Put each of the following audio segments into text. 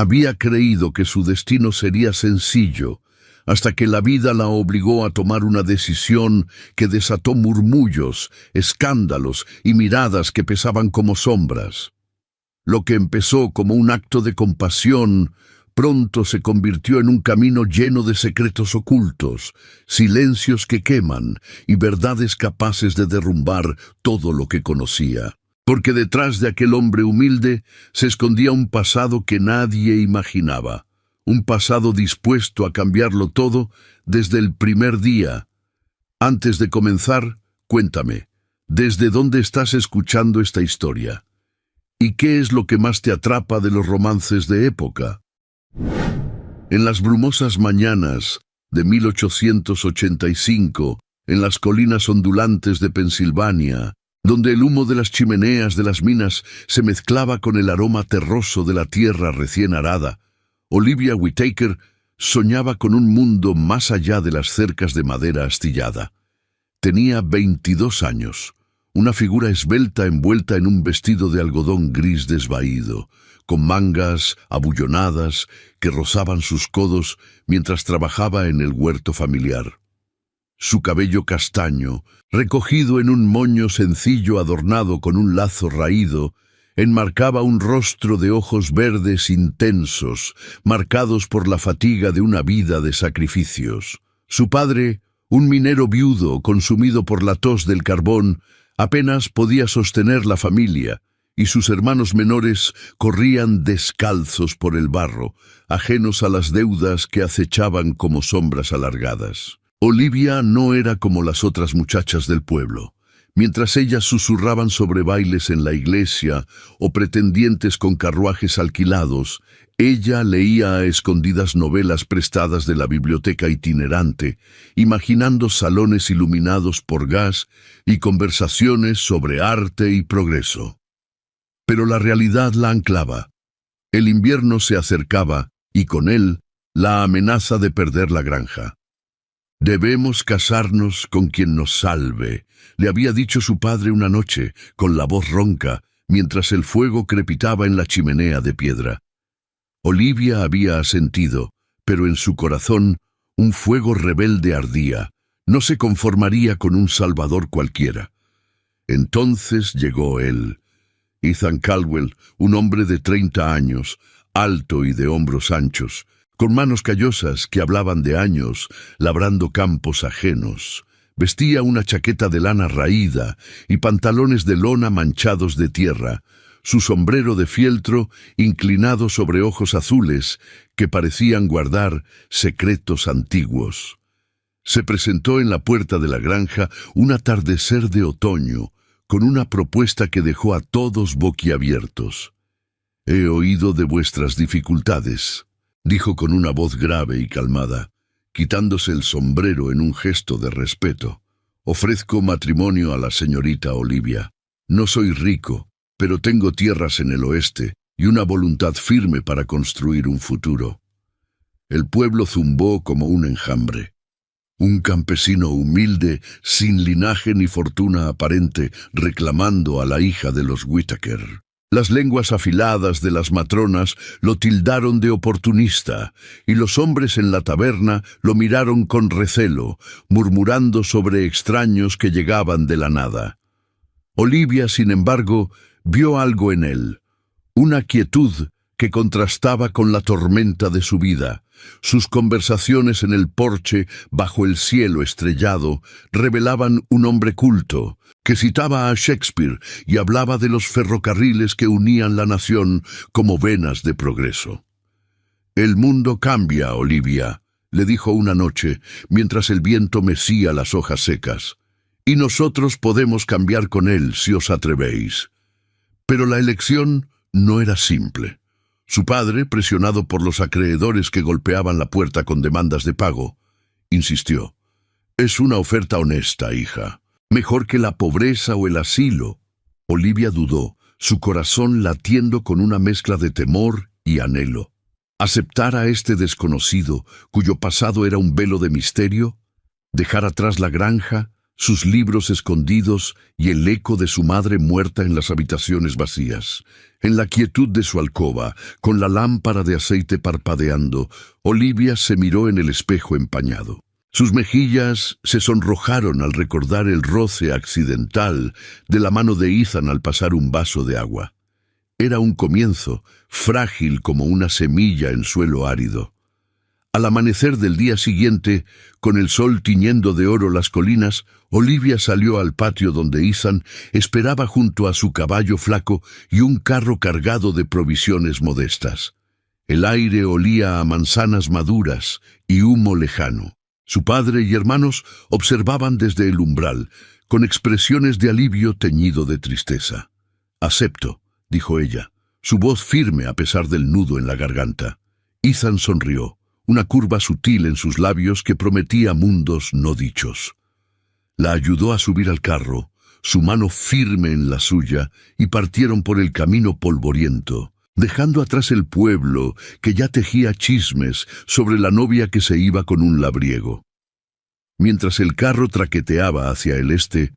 Había creído que su destino sería sencillo, hasta que la vida la obligó a tomar una decisión que desató murmullos, escándalos y miradas que pesaban como sombras. Lo que empezó como un acto de compasión, pronto se convirtió en un camino lleno de secretos ocultos, silencios que queman y verdades capaces de derrumbar todo lo que conocía. Porque detrás de aquel hombre humilde se escondía un pasado que nadie imaginaba, un pasado dispuesto a cambiarlo todo desde el primer día. Antes de comenzar, cuéntame, ¿desde dónde estás escuchando esta historia? ¿Y qué es lo que más te atrapa de los romances de época? En las brumosas mañanas de 1885, en las colinas ondulantes de Pensilvania, donde el humo de las chimeneas de las minas se mezclaba con el aroma terroso de la tierra recién arada, Olivia Whittaker soñaba con un mundo más allá de las cercas de madera astillada. Tenía 22 años, una figura esbelta envuelta en un vestido de algodón gris desvaído, con mangas abullonadas que rozaban sus codos mientras trabajaba en el huerto familiar. Su cabello castaño, recogido en un moño sencillo adornado con un lazo raído, enmarcaba un rostro de ojos verdes intensos, marcados por la fatiga de una vida de sacrificios. Su padre, un minero viudo consumido por la tos del carbón, apenas podía sostener la familia, y sus hermanos menores corrían descalzos por el barro, ajenos a las deudas que acechaban como sombras alargadas. Olivia no era como las otras muchachas del pueblo. Mientras ellas susurraban sobre bailes en la iglesia o pretendientes con carruajes alquilados, ella leía a escondidas novelas prestadas de la biblioteca itinerante, imaginando salones iluminados por gas y conversaciones sobre arte y progreso. Pero la realidad la anclaba. El invierno se acercaba y con él la amenaza de perder la granja. «Debemos casarnos con quien nos salve», le había dicho su padre una noche, con la voz ronca, mientras el fuego crepitaba en la chimenea de piedra. Olivia había asentido, pero en su corazón un fuego rebelde ardía. No se conformaría con un salvador cualquiera. Entonces llegó él. Ethan Caldwell, un hombre de 30 años, alto y de hombros anchos, con manos callosas que hablaban de años, labrando campos ajenos. Vestía una chaqueta de lana raída y pantalones de lona manchados de tierra, su sombrero de fieltro inclinado sobre ojos azules que parecían guardar secretos antiguos. Se presentó en la puerta de la granja un atardecer de otoño, con una propuesta que dejó a todos boquiabiertos. «He oído de vuestras dificultades», dijo con una voz grave y calmada, quitándose el sombrero en un gesto de respeto. «Ofrezco matrimonio a la señorita Olivia. No soy rico, pero tengo tierras en el oeste y una voluntad firme para construir un futuro». El pueblo zumbó como un enjambre. Un campesino humilde, sin linaje ni fortuna aparente, reclamando a la hija de los Whittaker. Las lenguas afiladas de las matronas lo tildaron de oportunista, y los hombres en la taberna lo miraron con recelo, murmurando sobre extraños que llegaban de la nada. Olivia, sin embargo, vio algo en él, una quietud que contrastaba con la tormenta de su vida. Sus conversaciones en el porche, bajo el cielo estrellado, revelaban un hombre culto, que citaba a Shakespeare y hablaba de los ferrocarriles que unían la nación como venas de progreso. «El mundo cambia, Olivia», le dijo una noche, mientras el viento mecía las hojas secas, «y nosotros podemos cambiar con él si os atrevéis». Pero la elección no era simple. Su padre, presionado por los acreedores que golpeaban la puerta con demandas de pago, insistió. «Es una oferta honesta, hija. Mejor que la pobreza o el asilo». Olivia dudó, su corazón latiendo con una mezcla de temor y anhelo. ¿Aceptar a este desconocido, cuyo pasado era un velo de misterio? ¿Dejar atrás la granja, sus libros escondidos y el eco de su madre muerta en las habitaciones vacías. En la quietud de su alcoba, con la lámpara de aceite parpadeando, Olivia se miró en el espejo empañado. Sus mejillas se sonrojaron al recordar el roce accidental de la mano de Ethan al pasar un vaso de agua. Era un comienzo, frágil como una semilla en suelo árido. Al amanecer del día siguiente, con el sol tiñendo de oro las colinas, Olivia salió al patio donde Ethan esperaba junto a su caballo flaco y un carro cargado de provisiones modestas. El aire olía a manzanas maduras y humo lejano. Su padre y hermanos observaban desde el umbral, con expresiones de alivio teñido de tristeza. «Acepto», dijo ella, su voz firme a pesar del nudo en la garganta. Ethan sonrió, una curva sutil en sus labios que prometía mundos no dichos. La ayudó a subir al carro, su mano firme en la suya, y partieron por el camino polvoriento, dejando atrás el pueblo que ya tejía chismes sobre la novia que se iba con un labriego. Mientras el carro traqueteaba hacia el este,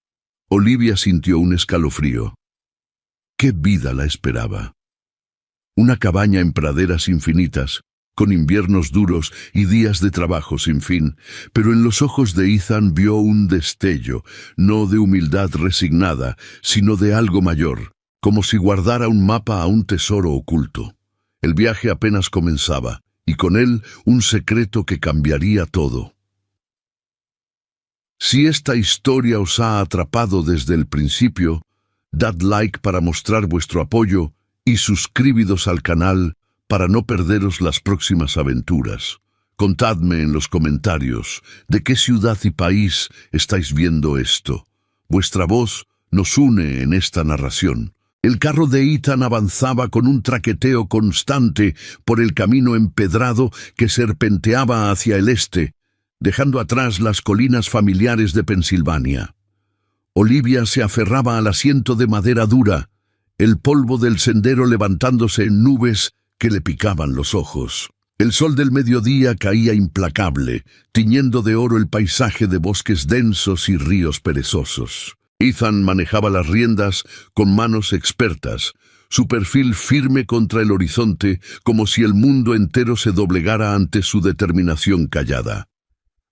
Olivia sintió un escalofrío. ¿Qué vida la esperaba? Una cabaña en praderas infinitas, con inviernos duros y días de trabajo sin fin, pero en los ojos de Ethan vio un destello, no de humildad resignada, sino de algo mayor, como si guardara un mapa a un tesoro oculto. El viaje apenas comenzaba, y con él un secreto que cambiaría todo. Si esta historia os ha atrapado desde el principio, dad like para mostrar vuestro apoyo y suscribidos al canal para no perderos las próximas aventuras. Contadme en los comentarios de qué ciudad y país estáis viendo esto. Vuestra voz nos une en esta narración. El carro de Ethan avanzaba con un traqueteo constante por el camino empedrado que serpenteaba hacia el este, dejando atrás las colinas familiares de Pensilvania. Olivia se aferraba al asiento de madera dura, el polvo del sendero levantándose en nubes que le picaban los ojos. El sol del mediodía caía implacable, tiñendo de oro el paisaje de bosques densos y ríos perezosos. Ethan manejaba las riendas con manos expertas, su perfil firme contra el horizonte, como si el mundo entero se doblegara ante su determinación callada.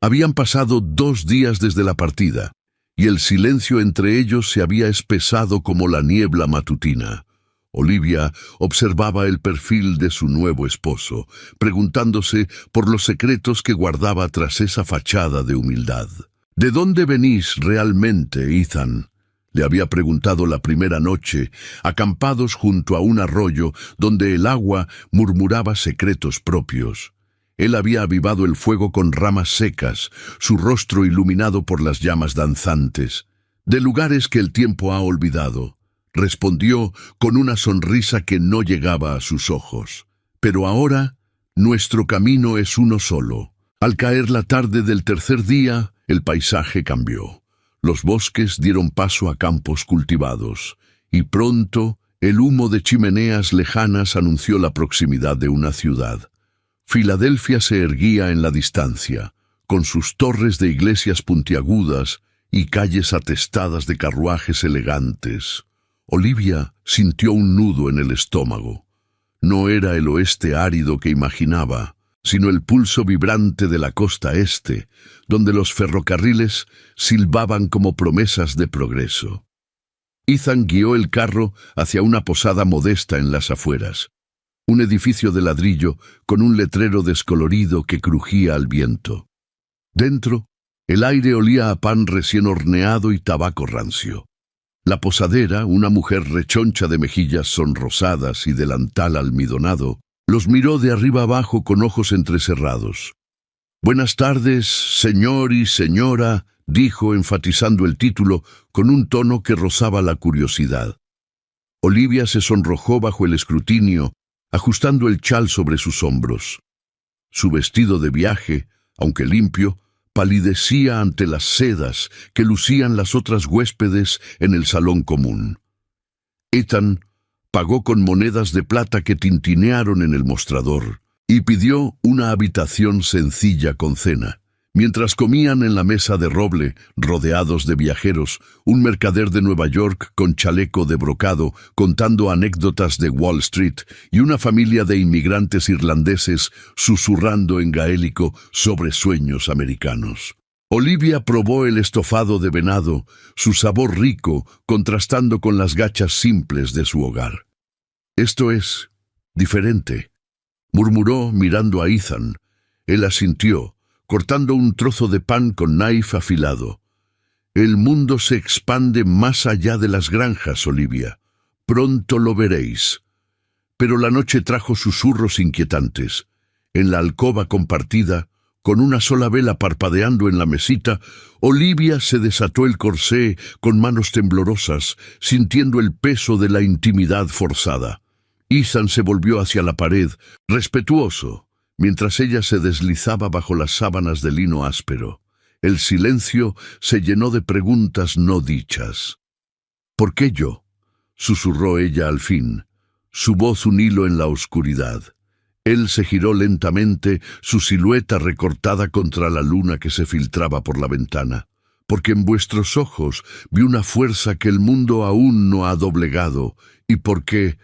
Habían pasado 2 días desde la partida, y el silencio entre ellos se había espesado como la niebla matutina. Olivia observaba el perfil de su nuevo esposo, preguntándose por los secretos que guardaba tras esa fachada de humildad. «¿De dónde venís realmente, Ethan?», le había preguntado la primera noche, acampados junto a un arroyo donde el agua murmuraba secretos propios. Él había avivado el fuego con ramas secas, su rostro iluminado por las llamas danzantes. «De lugares que el tiempo ha olvidado», respondió con una sonrisa que no llegaba a sus ojos. «Pero ahora, nuestro camino es uno solo». Al caer la tarde del tercer día, el paisaje cambió. Los bosques dieron paso a campos cultivados, y pronto el humo de chimeneas lejanas anunció la proximidad de una ciudad. Filadelfia se erguía en la distancia, con sus torres de iglesias puntiagudas y calles atestadas de carruajes elegantes. Olivia sintió un nudo en el estómago. No era el oeste árido que imaginaba, sino el pulso vibrante de la costa este, donde los ferrocarriles silbaban como promesas de progreso. Ethan guió el carro hacia una posada modesta en las afueras, un edificio de ladrillo con un letrero descolorido que crujía al viento. Dentro, el aire olía a pan recién horneado y tabaco rancio. La posadera, una mujer rechoncha de mejillas sonrosadas y delantal almidonado, los miró de arriba abajo con ojos entrecerrados. «Buenas tardes, señor y señora», dijo enfatizando el título con un tono que rozaba la curiosidad. Olivia se sonrojó bajo el escrutinio, ajustando el chal sobre sus hombros. Su vestido de viaje, aunque limpio, palidecía ante las sedas que lucían las otras huéspedes en el salón común. Ethan pagó con monedas de plata que tintinearon en el mostrador y pidió una habitación sencilla con cena, Mientras comían en la mesa de roble, rodeados de viajeros, un mercader de Nueva York con chaleco de brocado contando anécdotas de Wall Street y una familia de inmigrantes irlandeses susurrando en gaélico sobre sueños americanos. Olivia probó el estofado de venado, su sabor rico contrastando con las gachas simples de su hogar. «Esto es diferente», murmuró mirando a Ethan. Él asintió, cortando un trozo de pan con knife afilado. «El mundo se expande más allá de las granjas, Olivia. Pronto lo veréis». Pero la noche trajo susurros inquietantes. En la alcoba compartida, con una sola vela parpadeando en la mesita, Olivia se desató el corsé con manos temblorosas, sintiendo el peso de la intimidad forzada. Ethan se volvió hacia la pared, respetuoso, mientras ella se deslizaba bajo las sábanas de lino áspero. El silencio se llenó de preguntas no dichas. «¿Por qué yo?», susurró ella al fin, su voz un hilo en la oscuridad. Él se giró lentamente, su silueta recortada contra la luna que se filtraba por la ventana. «Porque en vuestros ojos vi una fuerza que el mundo aún no ha doblegado, y porque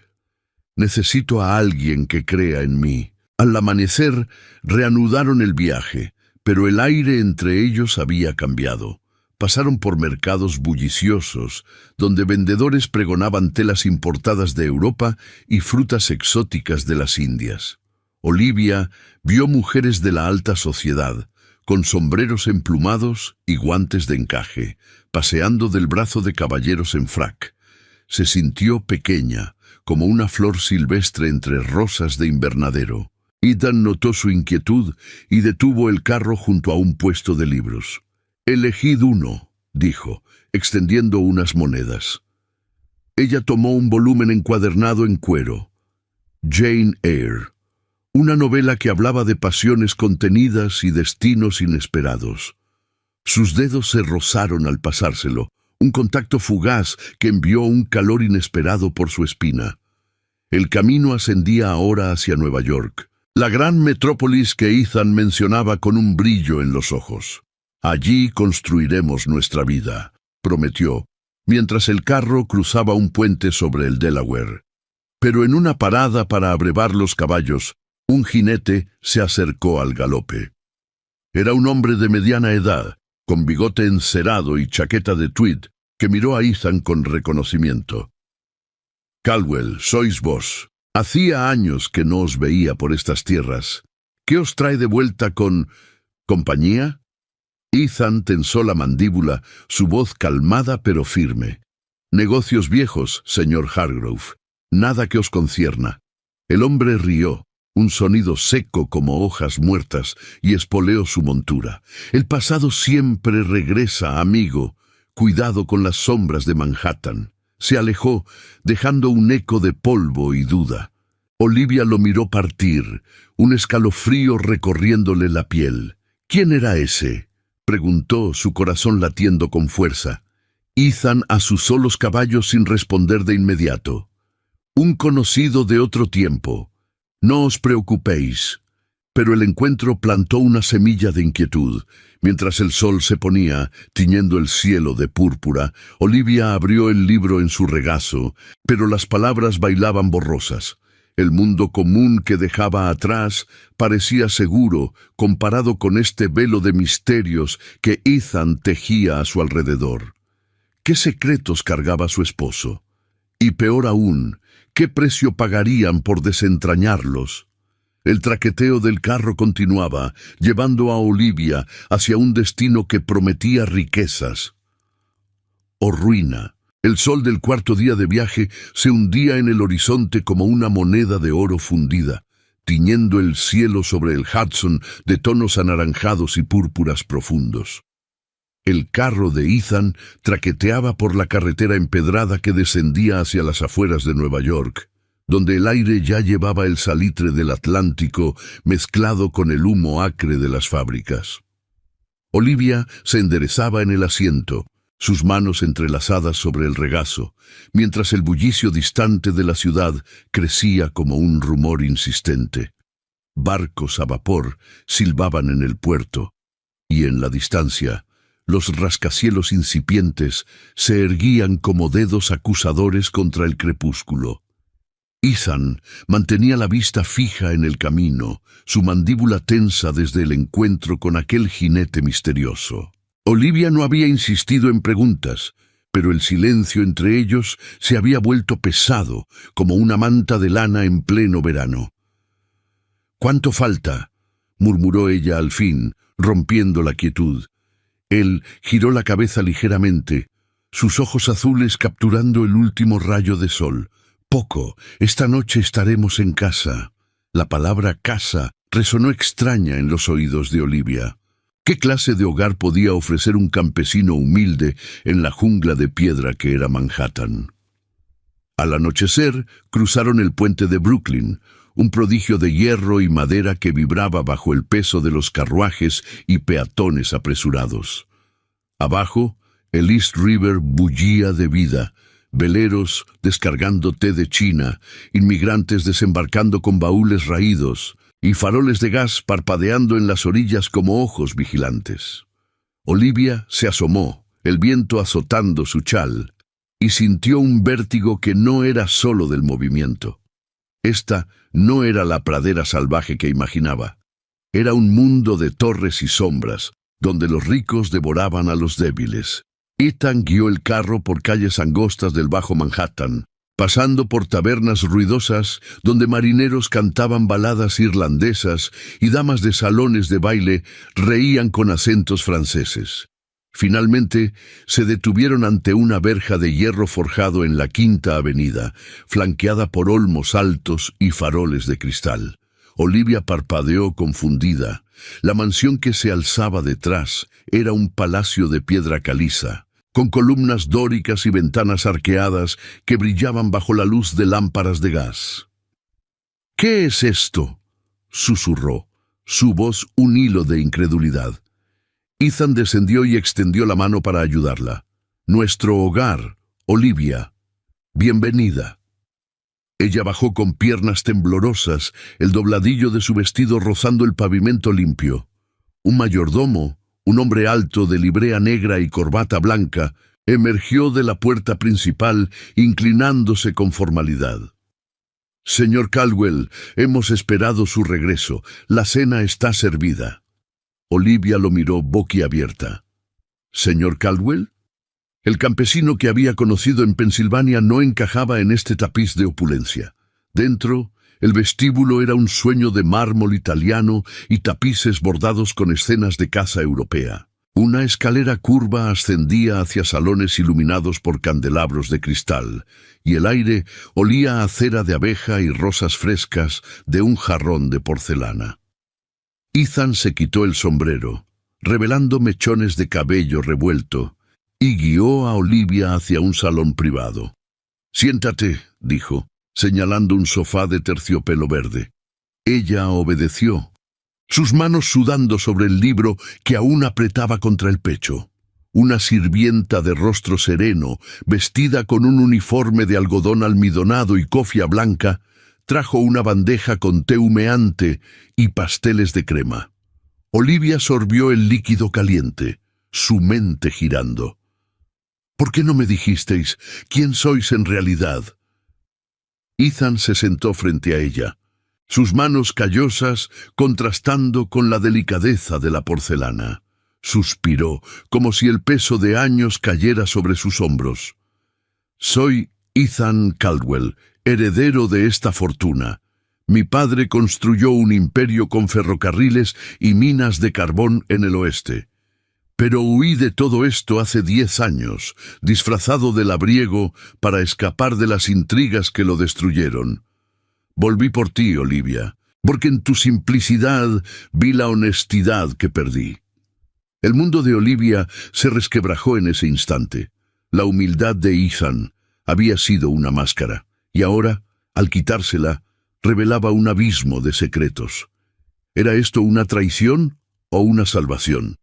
necesito a alguien que crea en mí». Al amanecer, reanudaron el viaje, pero el aire entre ellos había cambiado. Pasaron por mercados bulliciosos, donde vendedores pregonaban telas importadas de Europa y frutas exóticas de las Indias. Olivia vio mujeres de la alta sociedad, con sombreros emplumados y guantes de encaje, paseando del brazo de caballeros en frac. Se sintió pequeña, como una flor silvestre entre rosas de invernadero. Ethan notó su inquietud y detuvo el carro junto a un puesto de libros. «Elegid uno», dijo, extendiendo unas monedas. Ella tomó un volumen encuadernado en cuero. Jane Eyre. Una novela que hablaba de pasiones contenidas y destinos inesperados. Sus dedos se rozaron al pasárselo, un contacto fugaz que envió un calor inesperado por su espina. El camino ascendía ahora hacia Nueva York, la gran metrópolis que Ethan mencionaba con un brillo en los ojos. «Allí construiremos nuestra vida», prometió, mientras el carro cruzaba un puente sobre el Delaware. Pero en una parada para abrevar los caballos, un jinete se acercó al galope. Era un hombre de mediana edad, con bigote encerado y chaqueta de tweed, que miró a Ethan con reconocimiento. «Caldwell, sois vos. Hacía años que no os veía por estas tierras. ¿Qué os trae de vuelta con compañía?» Ethan tensó la mandíbula, su voz calmada pero firme. «Negocios viejos, señor Hargrove. Nada que os concierna». El hombre rió, un sonido seco como hojas muertas, y espoleó su montura. «El pasado siempre regresa, amigo. Cuidado con las sombras de Manhattan». Se alejó, dejando un eco de polvo y duda. Olivia lo miró partir, un escalofrío recorriéndole la piel. «¿Quién era ese?», preguntó, su corazón latiendo con fuerza. Ethan asusó los caballos sin responder de inmediato. «Un conocido de otro tiempo. No os preocupéis». Pero el encuentro plantó una semilla de inquietud. Mientras el sol se ponía, tiñendo el cielo de púrpura, Olivia abrió el libro en su regazo, pero las palabras bailaban borrosas. El mundo común que dejaba atrás parecía seguro comparado con este velo de misterios que Ethan tejía a su alrededor. ¿Qué secretos cargaba su esposo? Y peor aún, ¿qué precio pagarían por desentrañarlos? El traqueteo del carro continuaba, llevando a Olivia hacia un destino que prometía riquezas o ruina. El sol del cuarto día de viaje se hundía en el horizonte como una moneda de oro fundida, tiñendo el cielo sobre el Hudson de tonos anaranjados y púrpuras profundos. El carro de Ethan traqueteaba por la carretera empedrada que descendía hacia las afueras de Nueva York, donde el aire ya llevaba el salitre del Atlántico mezclado con el humo acre de las fábricas. Olivia se enderezaba en el asiento, sus manos entrelazadas sobre el regazo, mientras el bullicio distante de la ciudad crecía como un rumor insistente. Barcos a vapor silbaban en el puerto. y en la distancia, los rascacielos incipientes se erguían como dedos acusadores contra el crepúsculo. Ethan mantenía la vista fija en el camino, su mandíbula tensa desde el encuentro con aquel jinete misterioso. Olivia no había insistido en preguntas, pero el silencio entre ellos se había vuelto pesado, como una manta de lana en pleno verano. «¿Cuánto falta?», murmuró ella al fin, rompiendo la quietud. Él giró la cabeza ligeramente, sus ojos azules capturando el último rayo de sol. «Poco, esta noche estaremos en casa». La palabra casa resonó extraña en los oídos de Olivia. ¿Qué clase de hogar podía ofrecer un campesino humilde en la jungla de piedra que era Manhattan? Al anochecer, cruzaron el puente de Brooklyn, un prodigio de hierro y madera que vibraba bajo el peso de los carruajes y peatones apresurados. Abajo, el East River bullía de vida, veleros descargando té de China, inmigrantes desembarcando con baúles raídos y faroles de gas parpadeando en las orillas como ojos vigilantes. Olivia se asomó, el viento azotando su chal, y sintió un vértigo que no era solo del movimiento. Esta no era la pradera salvaje que imaginaba. Era un mundo de torres y sombras, donde los ricos devoraban a los débiles. Ethan guió el carro por calles angostas del Bajo Manhattan, pasando por tabernas ruidosas donde marineros cantaban baladas irlandesas y damas de salones de baile reían con acentos franceses. Finalmente, se detuvieron ante una verja de hierro forjado en la Quinta Avenida, flanqueada por olmos altos y faroles de cristal. Olivia parpadeó confundida. La mansión que se alzaba detrás era un palacio de piedra caliza, con columnas dóricas y ventanas arqueadas que brillaban bajo la luz de lámparas de gas. «¿Qué es esto?», susurró, su voz un hilo de incredulidad. Ethan descendió y extendió la mano para ayudarla. «Nuestro hogar, Olivia. Bienvenida». Ella bajó con piernas temblorosas, el dobladillo de su vestido rozando el pavimento limpio. Un mayordomo, un hombre alto de librea negra y corbata blanca, emergió de la puerta principal, inclinándose con formalidad. «Señor Caldwell, hemos esperado su regreso. La cena está servida». Olivia lo miró boquiabierta. «¿Señor Caldwell?». El campesino que había conocido en Pensilvania no encajaba en este tapiz de opulencia. Dentro, el vestíbulo era un sueño de mármol italiano y tapices bordados con escenas de caza europea. Una escalera curva ascendía hacia salones iluminados por candelabros de cristal, y el aire olía a cera de abeja y rosas frescas de un jarrón de porcelana. Ethan se quitó el sombrero, revelando mechones de cabello revuelto, y guió a Olivia hacia un salón privado. «Siéntate», dijo, señalando un sofá de terciopelo verde. Ella obedeció, sus manos sudando sobre el libro que aún apretaba contra el pecho. Una sirvienta de rostro sereno, vestida con un uniforme de algodón almidonado y cofia blanca, trajo una bandeja con té humeante y pasteles de crema. Olivia sorbió el líquido caliente, su mente girando. «¿Por qué no me dijisteis quién sois en realidad?». Ethan se sentó frente a ella, sus manos callosas contrastando con la delicadeza de la porcelana. Suspiró, como si el peso de años cayera sobre sus hombros. «Soy Ethan Caldwell, heredero de esta fortuna. Mi padre construyó un imperio con ferrocarriles y minas de carbón en el oeste. Pero huí de todo esto hace 10 años, disfrazado de labriego para escapar de las intrigas que lo destruyeron. Volví por ti, Olivia, porque en tu simplicidad vi la honestidad que perdí». El mundo de Olivia se resquebrajó en ese instante. La humildad de Ethan había sido una máscara, y ahora, al quitársela, revelaba un abismo de secretos. ¿Era esto una traición o una salvación?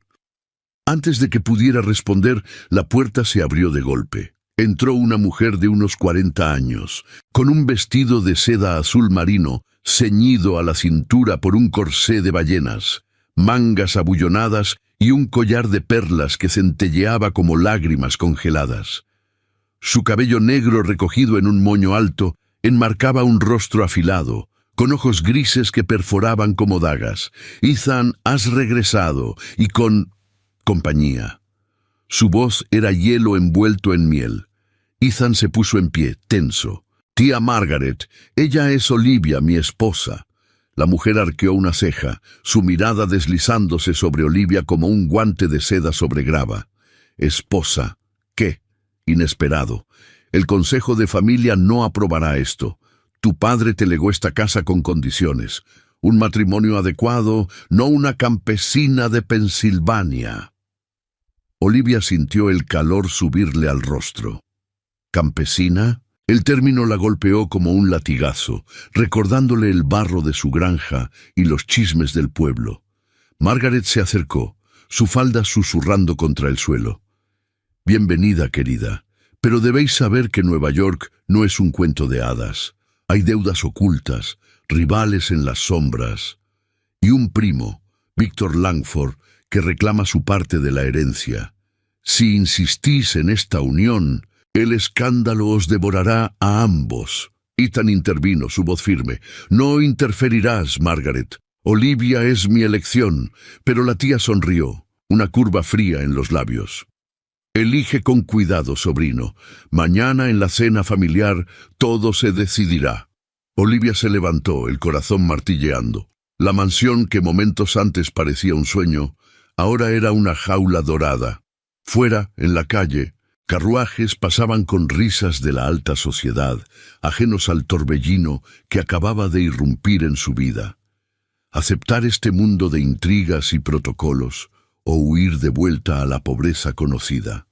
Antes de que pudiera responder, la puerta se abrió de golpe. Entró una mujer de unos 40 años, con un vestido de seda azul marino, ceñido a la cintura por un corsé de ballenas, mangas abullonadas y un collar de perlas que centelleaba como lágrimas congeladas. Su cabello negro recogido en un moño alto enmarcaba un rostro afilado, con ojos grises que perforaban como dagas. «Ethan, has regresado», y con compañía. Su voz era hielo envuelto en miel. Ethan se puso en pie, tenso. «Tía Margaret, ella es Olivia, mi esposa». La mujer arqueó una ceja, su mirada deslizándose sobre Olivia como un guante de seda sobre grava. «Esposa, ¿qué?» Inesperado. «El Consejo de Familia no aprobará esto. Tu padre te legó esta casa con condiciones. Un matrimonio adecuado, no una campesina de Pensilvania». Olivia sintió el calor subirle al rostro. «¿Campesina?» El término la golpeó como un latigazo, recordándole el barro de su granja y los chismes del pueblo. Margaret se acercó, su falda susurrando contra el suelo. «Bienvenida, querida, pero debéis saber que Nueva York no es un cuento de hadas. Hay deudas ocultas, rivales en las sombras, y un primo, Víctor Langford, que reclama su parte de la herencia. Si insistís en esta unión, el escándalo os devorará a ambos». Ethan intervino, su voz firme. «No interferirás, Margaret. Olivia es mi elección». Pero la tía sonrió, una curva fría en los labios. «Elige con cuidado, sobrino. Mañana en la cena familiar todo se decidirá». Olivia se levantó, el corazón martilleando. La mansión que momentos antes parecía un sueño, ahora era una jaula dorada. Fuera, en la calle, carruajes pasaban con risas de la alta sociedad, ajenos al torbellino que acababa de irrumpir en su vida. Aceptar este mundo de intrigas y protocolos, o huir de vuelta a la pobreza conocida.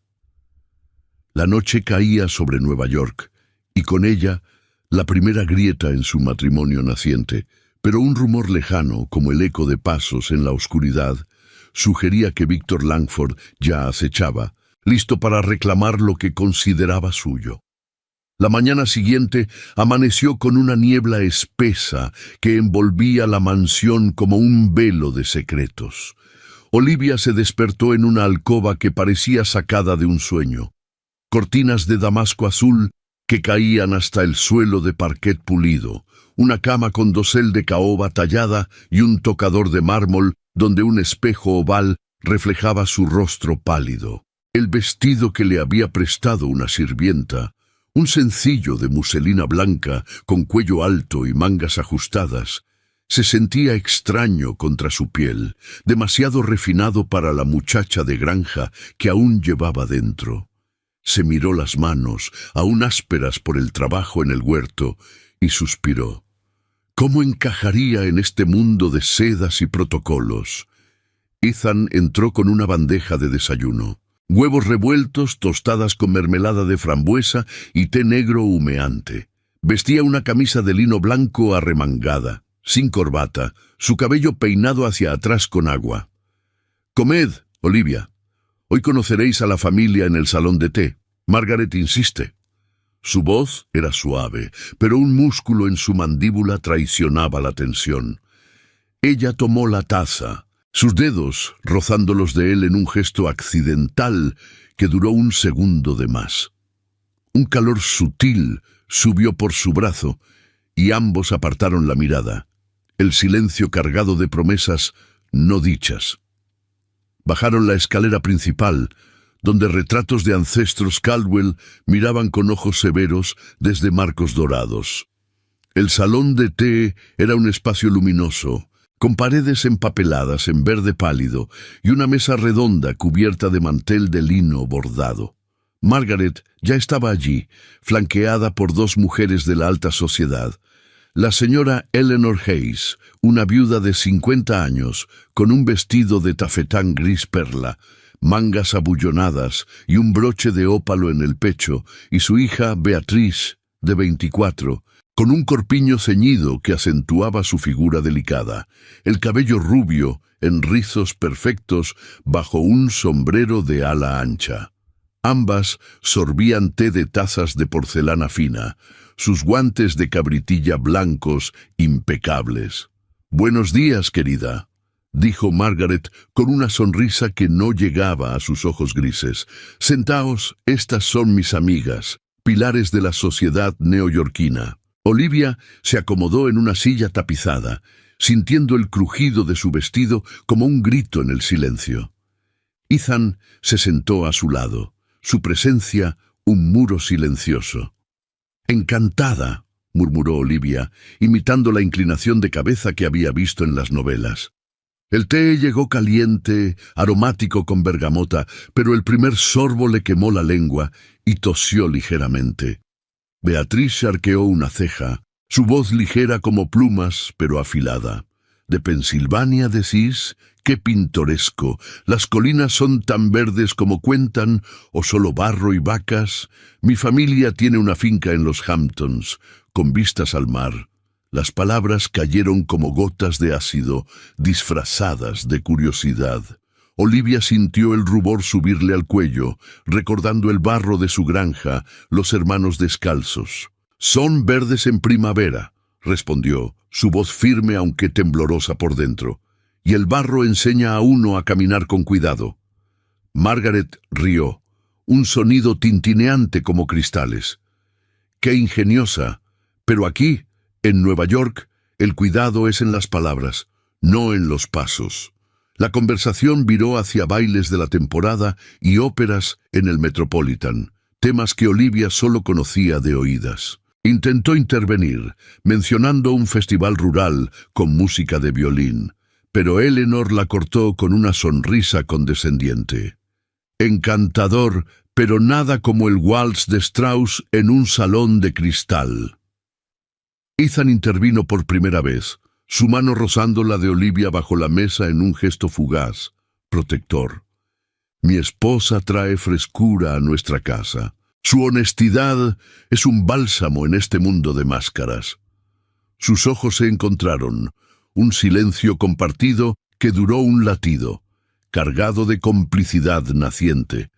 La noche caía sobre Nueva York, y con ella la primera grieta en su matrimonio naciente, pero un rumor lejano, como el eco de pasos en la oscuridad, sugería que Víctor Langford ya acechaba, listo para reclamar lo que consideraba suyo. La mañana siguiente amaneció con una niebla espesa que envolvía la mansión como un velo de secretos. Olivia se despertó en una alcoba que parecía sacada de un sueño. Cortinas de damasco azul que caían hasta el suelo de parquet pulido, una cama con dosel de caoba tallada y un tocador de mármol donde un espejo oval reflejaba su rostro pálido. El vestido que le había prestado una sirvienta, un sencillo de muselina blanca con cuello alto y mangas ajustadas, se sentía extraño contra su piel, demasiado refinado para la muchacha de granja que aún llevaba dentro. Se miró las manos, aún ásperas por el trabajo en el huerto, y suspiró. ¿Cómo encajaría en este mundo de sedas y protocolos? Ethan entró con una bandeja de desayuno. Huevos revueltos, tostadas con mermelada de frambuesa y té negro humeante. Vestía una camisa de lino blanco arremangada, sin corbata, su cabello peinado hacia atrás con agua. «Comed, Olivia. Hoy conoceréis a la familia en el salón de té». Margaret insiste. Su voz era suave, pero un músculo en su mandíbula traicionaba la tensión. Ella tomó la taza, sus dedos rozando los de él en un gesto accidental que duró un segundo de más. Un calor sutil subió por su brazo y ambos apartaron la mirada, el silencio cargado de promesas no dichas. Bajaron la escalera principal, donde retratos de ancestros Caldwell miraban con ojos severos desde marcos dorados. El salón de té era un espacio luminoso, con paredes empapeladas en verde pálido y una mesa redonda cubierta de mantel de lino bordado. Margaret ya estaba allí, flanqueada por dos mujeres de la alta sociedad. La señora Eleanor Hayes, una viuda de 50 años, con un vestido de tafetán gris perla, mangas abullonadas y un broche de ópalo en el pecho, y su hija Beatriz, de 24, con un corpiño ceñido que acentuaba su figura delicada, el cabello rubio en rizos perfectos bajo un sombrero de ala ancha. Ambas sorbían té de tazas de porcelana fina, sus guantes de cabritilla blancos impecables. «Buenos días, querida». dijo Margaret con una sonrisa que no llegaba a sus ojos grises. Sentaos, estas son mis amigas, pilares de la sociedad neoyorquina. Olivia se acomodó en una silla tapizada, sintiendo el crujido de su vestido como un grito en el silencio. Ethan se sentó a su lado, su presencia un muro silencioso. «Encantada», murmuró Olivia, imitando la inclinación de cabeza que había visto en las novelas. El té llegó caliente, aromático con bergamota, pero el primer sorbo le quemó la lengua y tosió ligeramente. Beatriz arqueó una ceja, su voz ligera como plumas, pero afilada. «¿De Pensilvania decís? ¡Qué pintoresco! ¿Las colinas son tan verdes como cuentan, o solo barro y vacas? Mi familia tiene una finca en los Hamptons, con vistas al mar». Las palabras cayeron como gotas de ácido, disfrazadas de curiosidad. Olivia sintió el rubor subirle al cuello, recordando el barro de su granja, los hermanos descalzos. «Son verdes en primavera», respondió, su voz firme aunque temblorosa por dentro. «Y el barro enseña a uno a caminar con cuidado». Margaret rió, un sonido tintineante como cristales. «Qué ingeniosa, pero aquí, en Nueva York, el cuidado es en las palabras, no en los pasos». La conversación viró hacia bailes de la temporada y óperas en el Metropolitan, temas que Olivia solo conocía de oídas. Intentó intervenir, mencionando un festival rural con música de violín, pero Eleanor la cortó con una sonrisa condescendiente. «Encantador, pero nada como el waltz de Strauss en un salón de cristal». Ethan intervino por primera vez, su mano rozando la de Olivia bajo la mesa en un gesto fugaz, protector. «Mi esposa trae frescura a nuestra casa. Su honestidad es un bálsamo en este mundo de máscaras». Sus ojos se encontraron, un silencio compartido que duró un latido, cargado de complicidad naciente.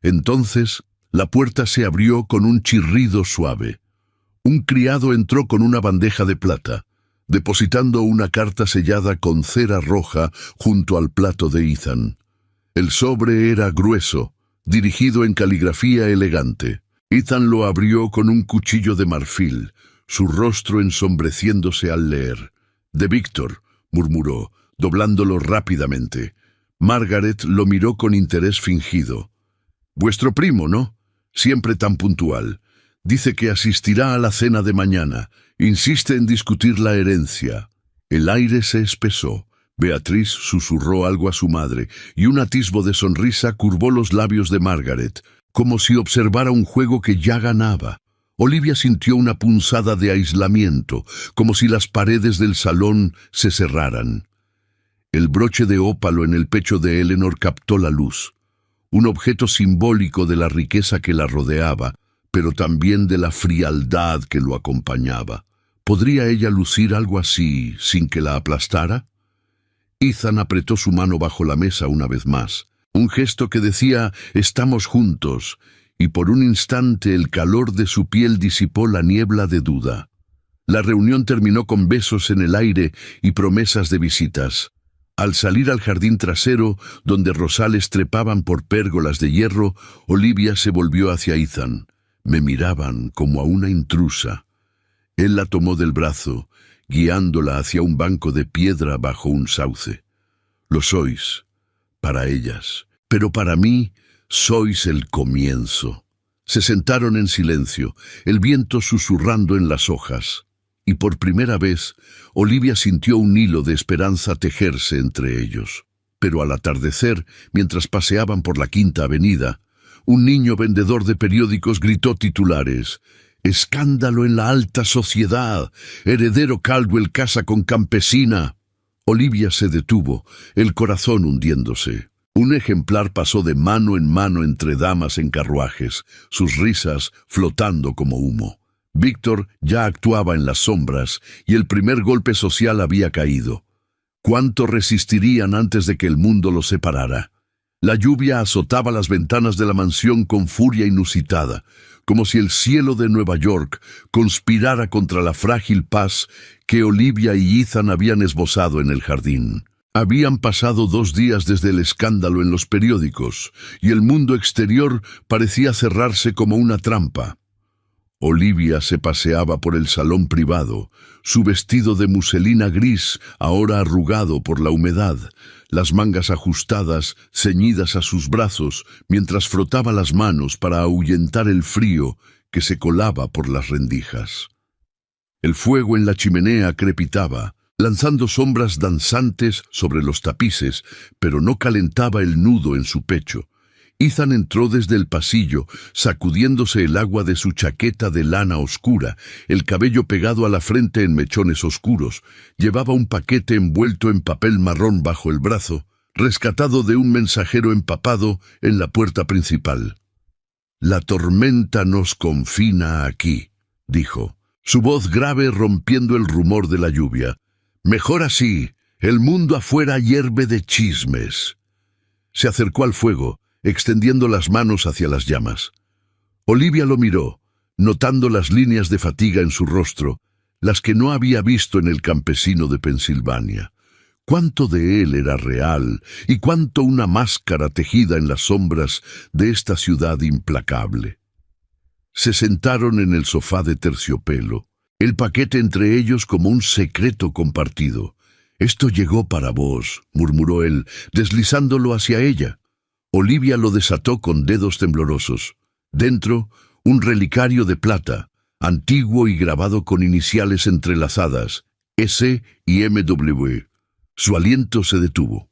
Entonces, la puerta se abrió con un chirrido suave. Un criado entró con una bandeja de plata, depositando una carta sellada con cera roja junto al plato de Ethan. El sobre era grueso, dirigido en caligrafía elegante. Ethan lo abrió con un cuchillo de marfil, su rostro ensombreciéndose al leer. «De Víctor», murmuró, doblándolo rápidamente. Margaret lo miró con interés fingido. «Vuestro primo, ¿no? Siempre tan puntual. Dice que asistirá a la cena de mañana. Insiste en discutir la herencia». El aire se espesó. Beatriz susurró algo a su madre, y un atisbo de sonrisa curvó los labios de Margaret, como si observara un juego que ya ganaba. Olivia sintió una punzada de aislamiento, como si las paredes del salón se cerraran. El broche de ópalo en el pecho de Eleanor captó la luz, un objeto simbólico de la riqueza que la rodeaba, pero también de la frialdad que lo acompañaba. ¿Podría ella lucir algo así sin que la aplastara? Ethan apretó su mano bajo la mesa una vez más, un gesto que decía «estamos juntos», y por un instante el calor de su piel disipó la niebla de duda. La reunión terminó con besos en el aire y promesas de visitas. Al salir al jardín trasero, donde rosales trepaban por pérgolas de hierro, Olivia se volvió hacia Ethan. Me miraban como a una intrusa. Él la tomó del brazo, guiándola hacia un banco de piedra bajo un sauce. «Lo sois, para ellas, pero para mí sois el comienzo». Se sentaron en silencio, el viento susurrando en las hojas, y por primera vez Olivia sintió un hilo de esperanza tejerse entre ellos. Pero al atardecer, mientras paseaban por la Quinta Avenida, un niño vendedor de periódicos gritó titulares: «Escándalo en la alta sociedad. Heredero Caldwell casa con campesina». Olivia se detuvo, el corazón hundiéndose. Un ejemplar pasó de mano en mano entre damas en carruajes, sus risas flotando como humo. Víctor ya actuaba en las sombras y el primer golpe social había caído. ¿Cuánto resistirían antes de que el mundo los separara? La lluvia azotaba las ventanas de la mansión con furia inusitada, como si el cielo de Nueva York conspirara contra la frágil paz que Olivia y Ethan habían esbozado en el jardín. Habían pasado 2 días desde el escándalo en los periódicos, y el mundo exterior parecía cerrarse como una trampa. Olivia se paseaba por el salón privado, su vestido de muselina gris, ahora arrugado por la humedad, las mangas ajustadas, ceñidas a sus brazos, mientras frotaba las manos para ahuyentar el frío que se colaba por las rendijas. El fuego en la chimenea crepitaba, lanzando sombras danzantes sobre los tapices, pero no calentaba el nudo en su pecho. Ethan entró desde el pasillo, sacudiéndose el agua de su chaqueta de lana oscura, el cabello pegado a la frente en mechones oscuros. Llevaba un paquete envuelto en papel marrón bajo el brazo, rescatado de un mensajero empapado en la puerta principal. «La tormenta nos confina aquí», dijo, su voz grave rompiendo el rumor de la lluvia. «Mejor así, el mundo afuera hierve de chismes». Se acercó al fuego, extendiendo las manos hacia las llamas. Olivia lo miró, notando las líneas de fatiga en su rostro, las que no había visto en el campesino de Pensilvania. Cuánto de él era real y cuánto una máscara tejida en las sombras de esta ciudad implacable. Se sentaron en el sofá de terciopelo, el paquete entre ellos como un secreto compartido. «Esto llegó para vos», murmuró él, deslizándolo hacia ella. Olivia lo desató con dedos temblorosos. Dentro, un relicario de plata, antiguo y grabado con iniciales entrelazadas, S y MW. Su aliento se detuvo.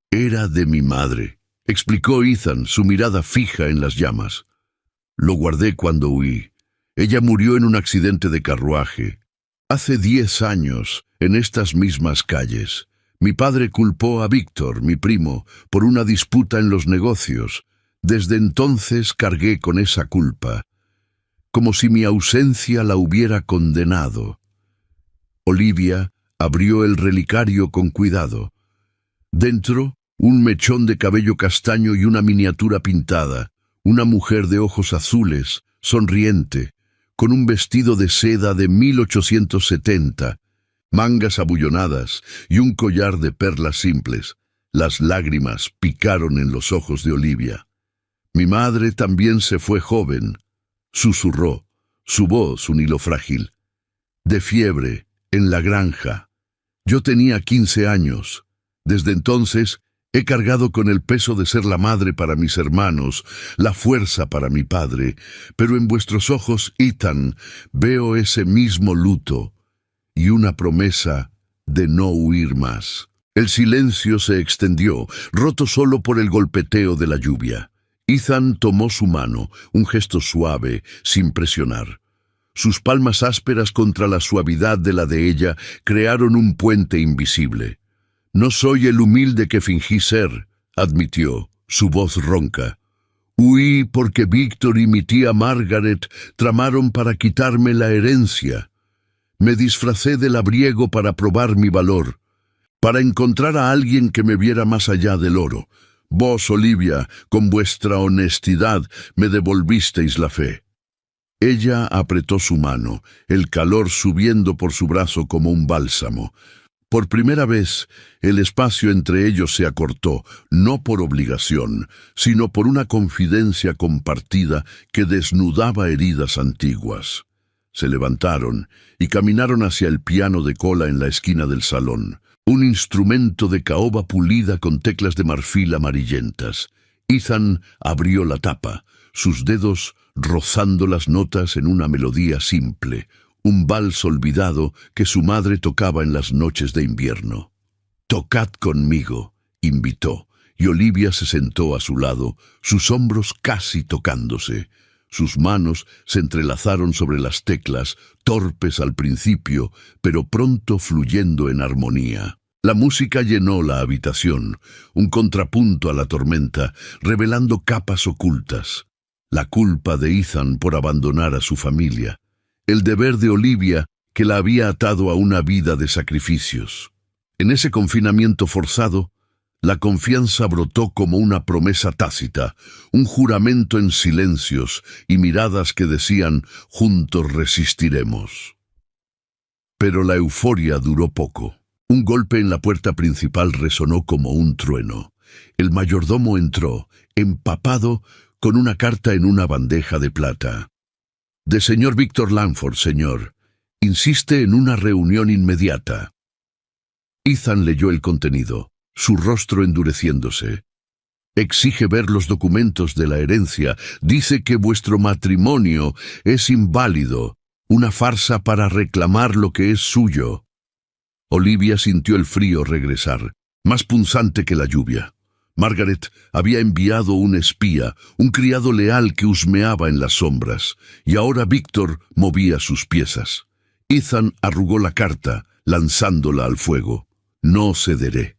«Era de mi madre», explicó Ethan, su mirada fija en las llamas. «Lo guardé cuando huí. Ella murió en un accidente de carruaje. Hace 10 años, en estas mismas calles. Mi padre culpó a Víctor, mi primo, por una disputa en los negocios. Desde entonces cargué con esa culpa, como si mi ausencia la hubiera condenado». Olivia abrió el relicario con cuidado. Dentro, un mechón de cabello castaño y una miniatura pintada, una mujer de ojos azules, sonriente, con un vestido de seda de 1870, mangas abullonadas y un collar de perlas simples. Las lágrimas picaron en los ojos de Olivia. «Mi madre también se fue joven», susurró, su voz un hilo frágil. «De fiebre, en la granja. Yo tenía 15 años. Desde entonces he cargado con el peso de ser la madre para mis hermanos, la fuerza para mi padre, pero en vuestros ojos, Ethan, veo ese mismo luto y una promesa de no huir más». El silencio se extendió, roto solo por el golpeteo de la lluvia. Ethan tomó su mano, un gesto suave, sin presionar. Sus palmas ásperas contra la suavidad de la de ella crearon un puente invisible. «No soy el humilde que fingí ser», admitió, su voz ronca. «Huí porque Víctor y mi tía Margaret tramaron para quitarme la herencia. Me disfracé de labriego para probar mi valor, para encontrar a alguien que me viera más allá del oro. Vos, Olivia, con vuestra honestidad, me devolvisteis la fe». Ella apretó su mano, el calor subiendo por su brazo como un bálsamo. Por primera vez, el espacio entre ellos se acortó, no por obligación, sino por una confidencia compartida que desnudaba heridas antiguas. Se levantaron y caminaron hacia el piano de cola en la esquina del salón, un instrumento de caoba pulida con teclas de marfil amarillentas. Ethan abrió la tapa, sus dedos rozando las notas en una melodía simple, un vals olvidado que su madre tocaba en las noches de invierno. «Tocad conmigo», invitó, y Olivia se sentó a su lado, sus hombros casi tocándose. Sus manos se entrelazaron sobre las teclas, torpes al principio, pero pronto fluyendo en armonía. La música llenó la habitación, un contrapunto a la tormenta, revelando capas ocultas. La culpa de Ethan por abandonar a su familia, el deber de Olivia que la había atado a una vida de sacrificios. En ese confinamiento forzado, la confianza brotó como una promesa tácita, un juramento en silencios y miradas que decían «juntos resistiremos». Pero la euforia duró poco. Un golpe en la puerta principal resonó como un trueno. El mayordomo entró, empapado, con una carta en una bandeja de plata. «De señor Víctor Langford, señor. Insiste en una reunión inmediata». Ethan leyó el contenido, su rostro endureciéndose. «Exige ver los documentos de la herencia. Dice que vuestro matrimonio es inválido, una farsa para reclamar lo que es suyo». Olivia sintió el frío regresar, más punzante que la lluvia. Margaret había enviado un espía, un criado leal que husmeaba en las sombras, y ahora Víctor movía sus piezas. Ethan arrugó la carta, lanzándola al fuego. «No cederé».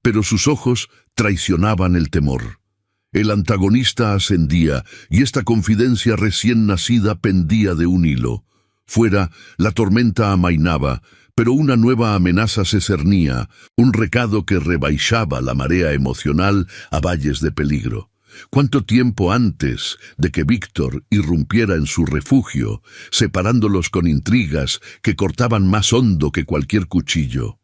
Pero sus ojos traicionaban el temor. El antagonista ascendía, y esta confidencia recién nacida pendía de un hilo. Fuera, la tormenta amainaba, pero una nueva amenaza se cernía, un recado que rebaixaba la marea emocional a valles de peligro. ¿Cuánto tiempo antes de que Víctor irrumpiera en su refugio, separándolos con intrigas que cortaban más hondo que cualquier cuchillo?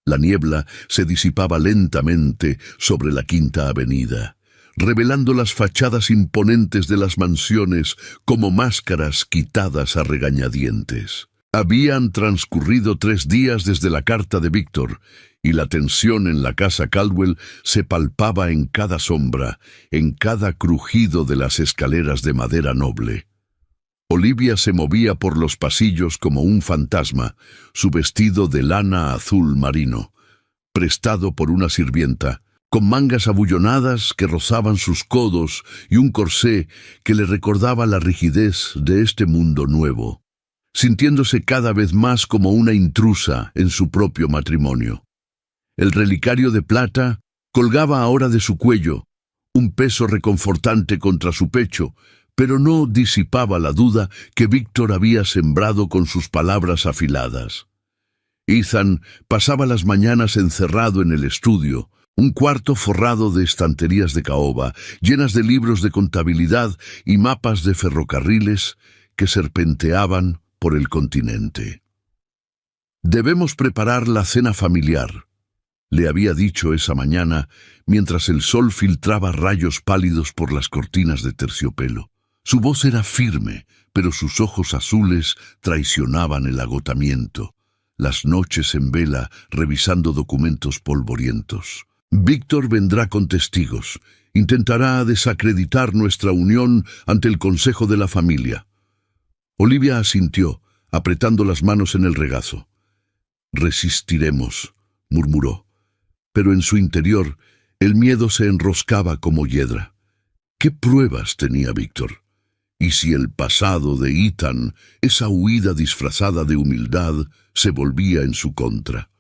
La niebla se disipaba lentamente sobre la Quinta Avenida, revelando las fachadas imponentes de las mansiones como máscaras quitadas a regañadientes. Habían transcurrido 3 días desde la carta de Víctor, y la tensión en la casa Caldwell se palpaba en cada sombra, en cada crujido de las escaleras de madera noble. Olivia se movía por los pasillos como un fantasma, su vestido de lana azul marino, prestado por una sirvienta, con mangas abullonadas que rozaban sus codos y un corsé que le recordaba la rigidez de este mundo nuevo, sintiéndose cada vez más como una intrusa en su propio matrimonio. El relicario de plata colgaba ahora de su cuello, un peso reconfortante contra su pecho, pero no disipaba la duda que Víctor había sembrado con sus palabras afiladas. Ethan pasaba las mañanas encerrado en el estudio, un cuarto forrado de estanterías de caoba, llenas de libros de contabilidad y mapas de ferrocarriles que serpenteaban por el continente. «Debemos preparar la cena familiar», le había dicho esa mañana, mientras el sol filtraba rayos pálidos por las cortinas de terciopelo. Su voz era firme, pero sus ojos azules traicionaban el agotamiento. Las noches en vela, revisando documentos polvorientos. «Víctor vendrá con testigos. Intentará desacreditar nuestra unión ante el consejo de la familia». Olivia asintió, apretando las manos en el regazo. «Resistiremos», murmuró, pero en su interior el miedo se enroscaba como hiedra. ¿Qué pruebas tenía Víctor? Y si el pasado de Ethan, esa huida disfrazada de humildad, se volvía en su contra.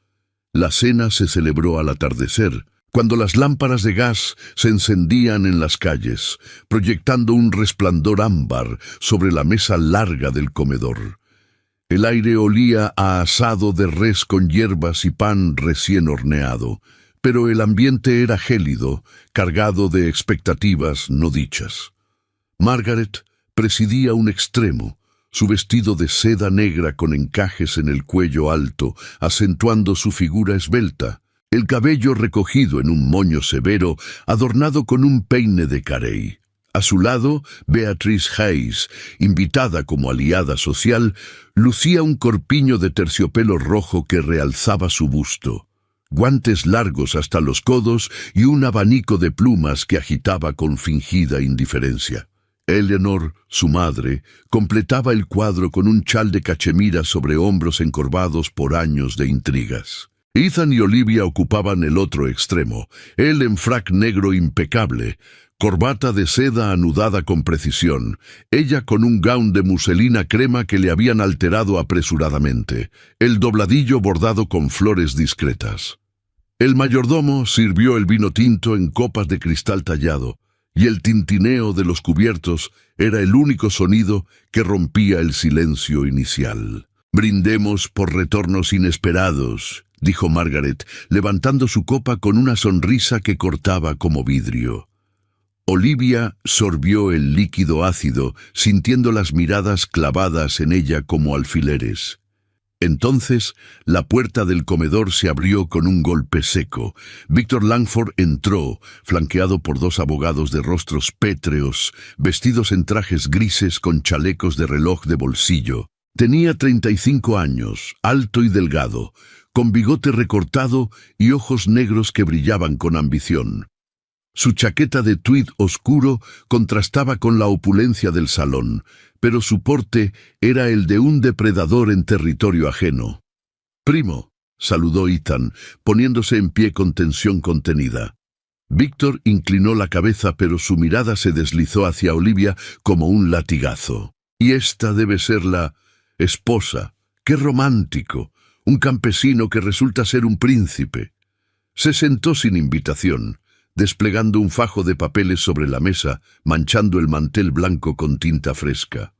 La cena se celebró al atardecer, cuando las lámparas de gas se encendían en las calles, proyectando un resplandor ámbar sobre la mesa larga del comedor. El aire olía a asado de res con hierbas y pan recién horneado, pero el ambiente era gélido, cargado de expectativas no dichas. Margaret presidía un extremo, su vestido de seda negra con encajes en el cuello alto, acentuando su figura esbelta, el cabello recogido en un moño severo, adornado con un peine de carey. A su lado, Beatrice Hayes, invitada como aliada social, lucía un corpiño de terciopelo rojo que realzaba su busto, guantes largos hasta los codos y un abanico de plumas que agitaba con fingida indiferencia. Eleanor, su madre, completaba el cuadro con un chal de cachemira sobre hombros encorvados por años de intrigas. Ethan y Olivia ocupaban el otro extremo, él en frac negro impecable, corbata de seda anudada con precisión, ella con un gown de muselina crema que le habían alterado apresuradamente, el dobladillo bordado con flores discretas. El mayordomo sirvió el vino tinto en copas de cristal tallado, y el tintineo de los cubiertos era el único sonido que rompía el silencio inicial. «Brindemos por retornos inesperados», dijo Margaret, levantando su copa con una sonrisa que cortaba como vidrio. Olivia sorbió el líquido ácido, sintiendo las miradas clavadas en ella como alfileres. Entonces, la puerta del comedor se abrió con un golpe seco. Víctor Langford entró, flanqueado por dos abogados de rostros pétreos, vestidos en trajes grises con chalecos de reloj de bolsillo. Tenía 35 años, alto y delgado, con bigote recortado y ojos negros que brillaban con ambición. Su chaqueta de tweed oscuro contrastaba con la opulencia del salón, pero su porte era el de un depredador en territorio ajeno. «Primo», saludó Ethan, poniéndose en pie con tensión contenida. Víctor inclinó la cabeza, pero su mirada se deslizó hacia Olivia como un latigazo. «Y esta debe ser la esposa. ¡Qué romántico! Un campesino que resulta ser un príncipe». Se sentó sin invitación, desplegando un fajo de papeles sobre la mesa, manchando el mantel blanco con tinta fresca.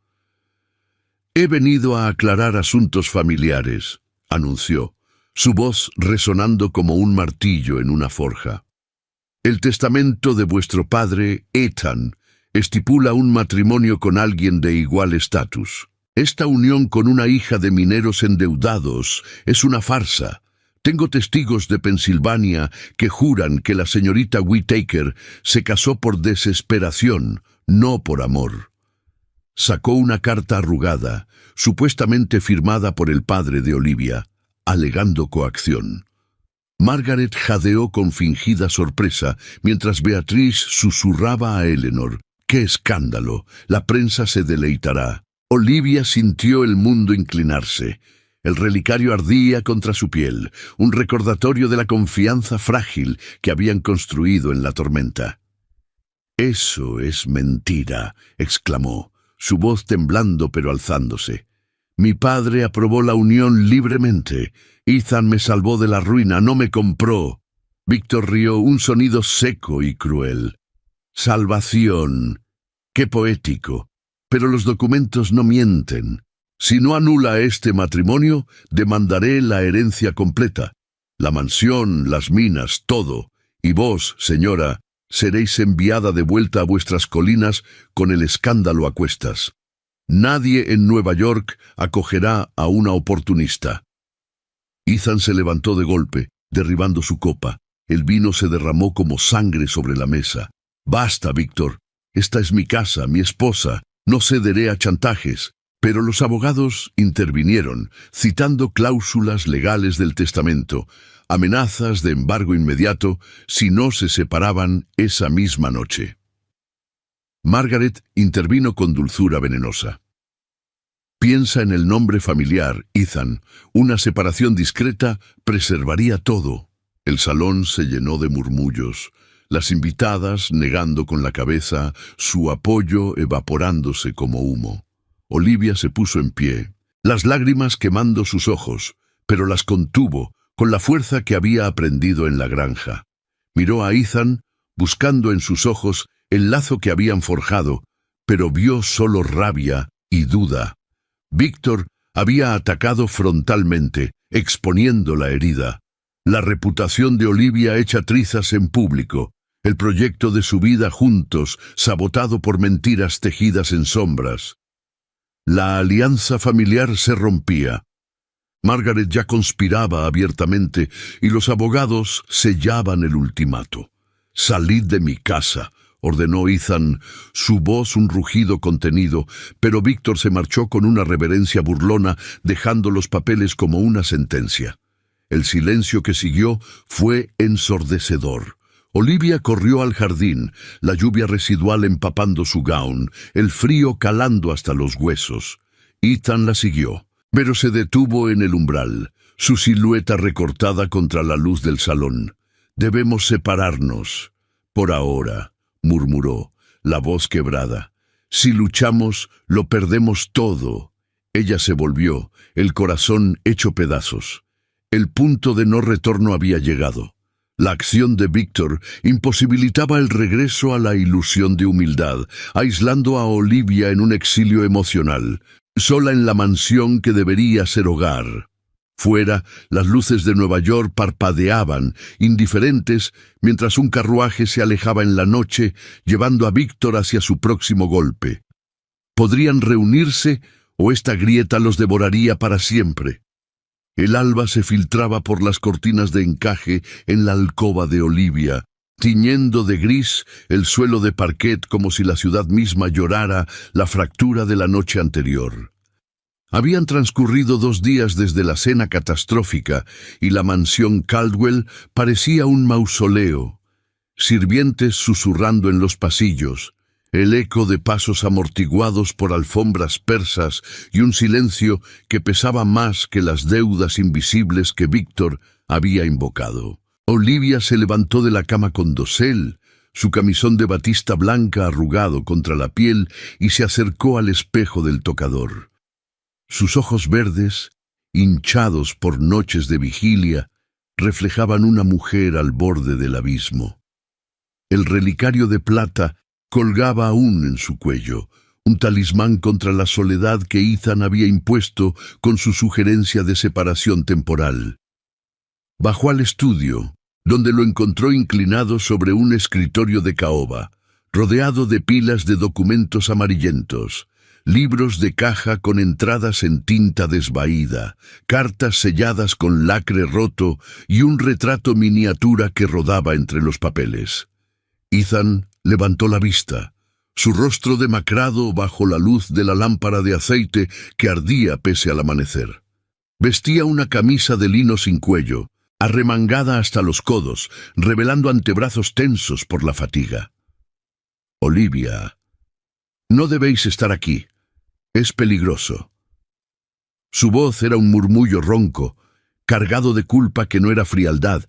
«He venido a aclarar asuntos familiares», anunció, su voz resonando como un martillo en una forja. «El testamento de vuestro padre, Ethan, estipula un matrimonio con alguien de igual estatus. Esta unión con una hija de mineros endeudados es una farsa. Tengo testigos de Pensilvania que juran que la señorita Whittaker se casó por desesperación, no por amor». Sacó una carta arrugada, supuestamente firmada por el padre de Olivia, alegando coacción. Margaret jadeó con fingida sorpresa, mientras Beatriz susurraba a Eleanor: «¡Qué escándalo! La prensa se deleitará». Olivia sintió el mundo inclinarse. El relicario ardía contra su piel, un recordatorio de la confianza frágil que habían construido en la tormenta. «Eso es mentira», exclamó, su voz temblando pero alzándose. «Mi padre aprobó la unión libremente. Ethan me salvó de la ruina, no me compró». Víctor rió, un sonido seco y cruel. «Salvación. Qué poético. Pero los documentos no mienten. Si no anula este matrimonio, demandaré la herencia completa. La mansión, las minas, todo. Y vos, señora, seréis enviada de vuelta a vuestras colinas con el escándalo a cuestas. Nadie en Nueva York acogerá a una oportunista». Ethan se levantó de golpe, derribando su copa. El vino se derramó como sangre sobre la mesa. «Basta, Víctor. Esta es mi casa, mi esposa. No cederé a chantajes». Pero los abogados intervinieron, citando cláusulas legales del testamento, amenazas de embargo inmediato si no se separaban esa misma noche. Margaret intervino con dulzura venenosa. «Piensa en el nombre familiar, Ethan. Una separación discreta preservaría todo». El salón se llenó de murmullos, las invitadas negando con la cabeza, su apoyo evaporándose como humo. Olivia se puso en pie, las lágrimas quemando sus ojos, pero las contuvo con la fuerza que había aprendido en la granja. Miró a Ethan, buscando en sus ojos el lazo que habían forjado, pero vio solo rabia y duda. Víctor había atacado frontalmente, exponiendo la herida. La reputación de Olivia hecha trizas en público, el proyecto de su vida juntos, sabotado por mentiras tejidas en sombras. La alianza familiar se rompía. Margaret ya conspiraba abiertamente y los abogados sellaban el ultimato. «Salid de mi casa», ordenó Ethan, su voz un rugido contenido, pero Víctor se marchó con una reverencia burlona, dejando los papeles como una sentencia. El silencio que siguió fue ensordecedor. Olivia corrió al jardín, la lluvia residual empapando su gown, el frío calando hasta los huesos. Ethan la siguió, pero se detuvo en el umbral, su silueta recortada contra la luz del salón. «Debemos separarnos. Por ahora», murmuró, la voz quebrada. «Si luchamos, lo perdemos todo». Ella se volvió, el corazón hecho pedazos. El punto de no retorno había llegado. La acción de Víctor imposibilitaba el regreso a la ilusión de humildad, aislando a Olivia en un exilio emocional, sola en la mansión que debería ser hogar. Fuera, las luces de Nueva York parpadeaban, indiferentes, mientras un carruaje se alejaba en la noche, llevando a Víctor hacia su próximo golpe. Podrían reunirse o esta grieta los devoraría para siempre. El alba se filtraba por las cortinas de encaje en la alcoba de Olivia, tiñendo de gris el suelo de parquet como si la ciudad misma llorara la fractura de la noche anterior. Habían transcurrido 2 días desde la cena catastrófica y la mansión Caldwell parecía un mausoleo. Sirvientes susurrando en los pasillos, el eco de pasos amortiguados por alfombras persas y un silencio que pesaba más que las deudas invisibles que Víctor había invocado. Olivia se levantó de la cama con dosel, su camisón de batista blanca arrugado contra la piel, y se acercó al espejo del tocador. Sus ojos verdes, hinchados por noches de vigilia, reflejaban una mujer al borde del abismo. El relicario de plata colgaba aún en su cuello, un talismán contra la soledad que Ethan había impuesto con su sugerencia de separación temporal. Bajó al estudio, donde lo encontró inclinado sobre un escritorio de caoba, rodeado de pilas de documentos amarillentos, libros de caja con entradas en tinta desvaída, cartas selladas con lacre roto y un retrato miniatura que rodaba entre los papeles. Ethan levantó la vista, su rostro demacrado bajo la luz de la lámpara de aceite que ardía pese al amanecer. Vestía una camisa de lino sin cuello, arremangada hasta los codos, revelando antebrazos tensos por la fatiga. «Olivia, no debéis estar aquí. Es peligroso». Su voz era un murmullo ronco, cargado de culpa que no era frialdad,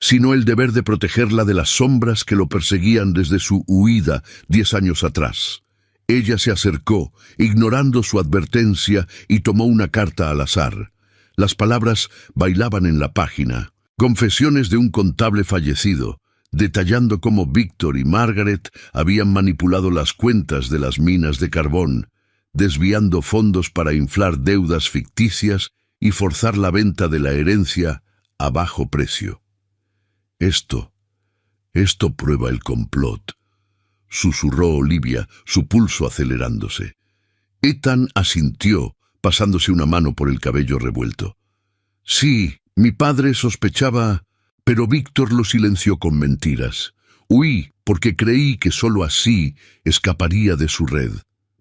sino el deber de protegerla de las sombras que lo perseguían desde su huida 10 años atrás. Ella se acercó, ignorando su advertencia, y tomó una carta al azar. Las palabras bailaban en la página. Confesiones de un contable fallecido, detallando cómo Víctor y Margaret habían manipulado las cuentas de las minas de carbón, desviando fondos para inflar deudas ficticias y forzar la venta de la herencia a bajo precio. Esto prueba el complot, susurró Olivia, su pulso acelerándose. Ethan asintió, pasándose una mano por el cabello revuelto. Sí, mi padre sospechaba, pero Víctor lo silenció con mentiras. Huí porque creí que sólo así escaparía de su red.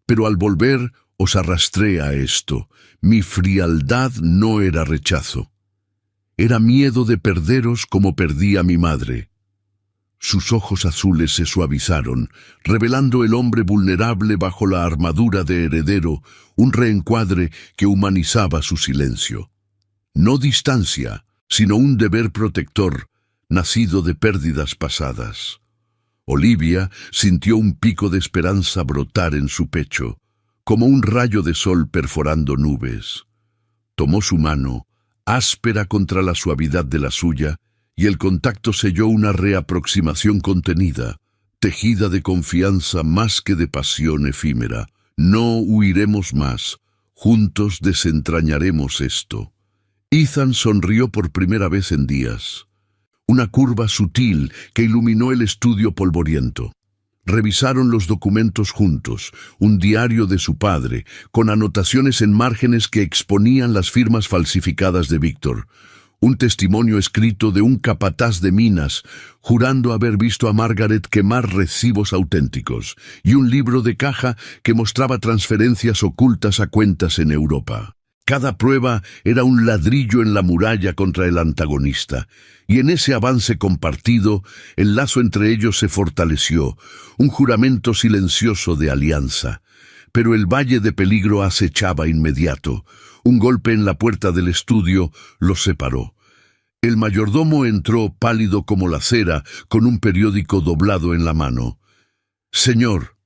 Pero al volver os arrastré a esto. Mi frialdad no era rechazo. Era miedo de perderos como perdí a mi madre. Sus ojos azules se suavizaron, revelando el hombre vulnerable bajo la armadura de heredero, un reencuadre que humanizaba su silencio. No distancia, sino un deber protector, nacido de pérdidas pasadas. Olivia sintió un pico de esperanza brotar en su pecho, como un rayo de sol perforando nubes. Tomó su mano, áspera contra la suavidad de la suya, y el contacto selló una reaproximación contenida, tejida de confianza más que de pasión efímera. No huiremos más, juntos desentrañaremos esto. Ethan sonrió por primera vez en días. Una curva sutil que iluminó el estudio polvoriento. Revisaron los documentos juntos, un diario de su padre, con anotaciones en márgenes que exponían las firmas falsificadas de Víctor, un testimonio escrito de un capataz de minas, jurando haber visto a Margaret quemar recibos auténticos, y un libro de caja que mostraba transferencias ocultas a cuentas en Europa. Cada prueba era un ladrillo en la muralla contra el antagonista, y en ese avance compartido, el lazo entre ellos se fortaleció, un juramento silencioso de alianza. Pero el valle de peligro acechaba inmediato. Un golpe en la puerta del estudio los separó. El mayordomo entró pálido como la cera, con un periódico doblado en la mano. «Señor,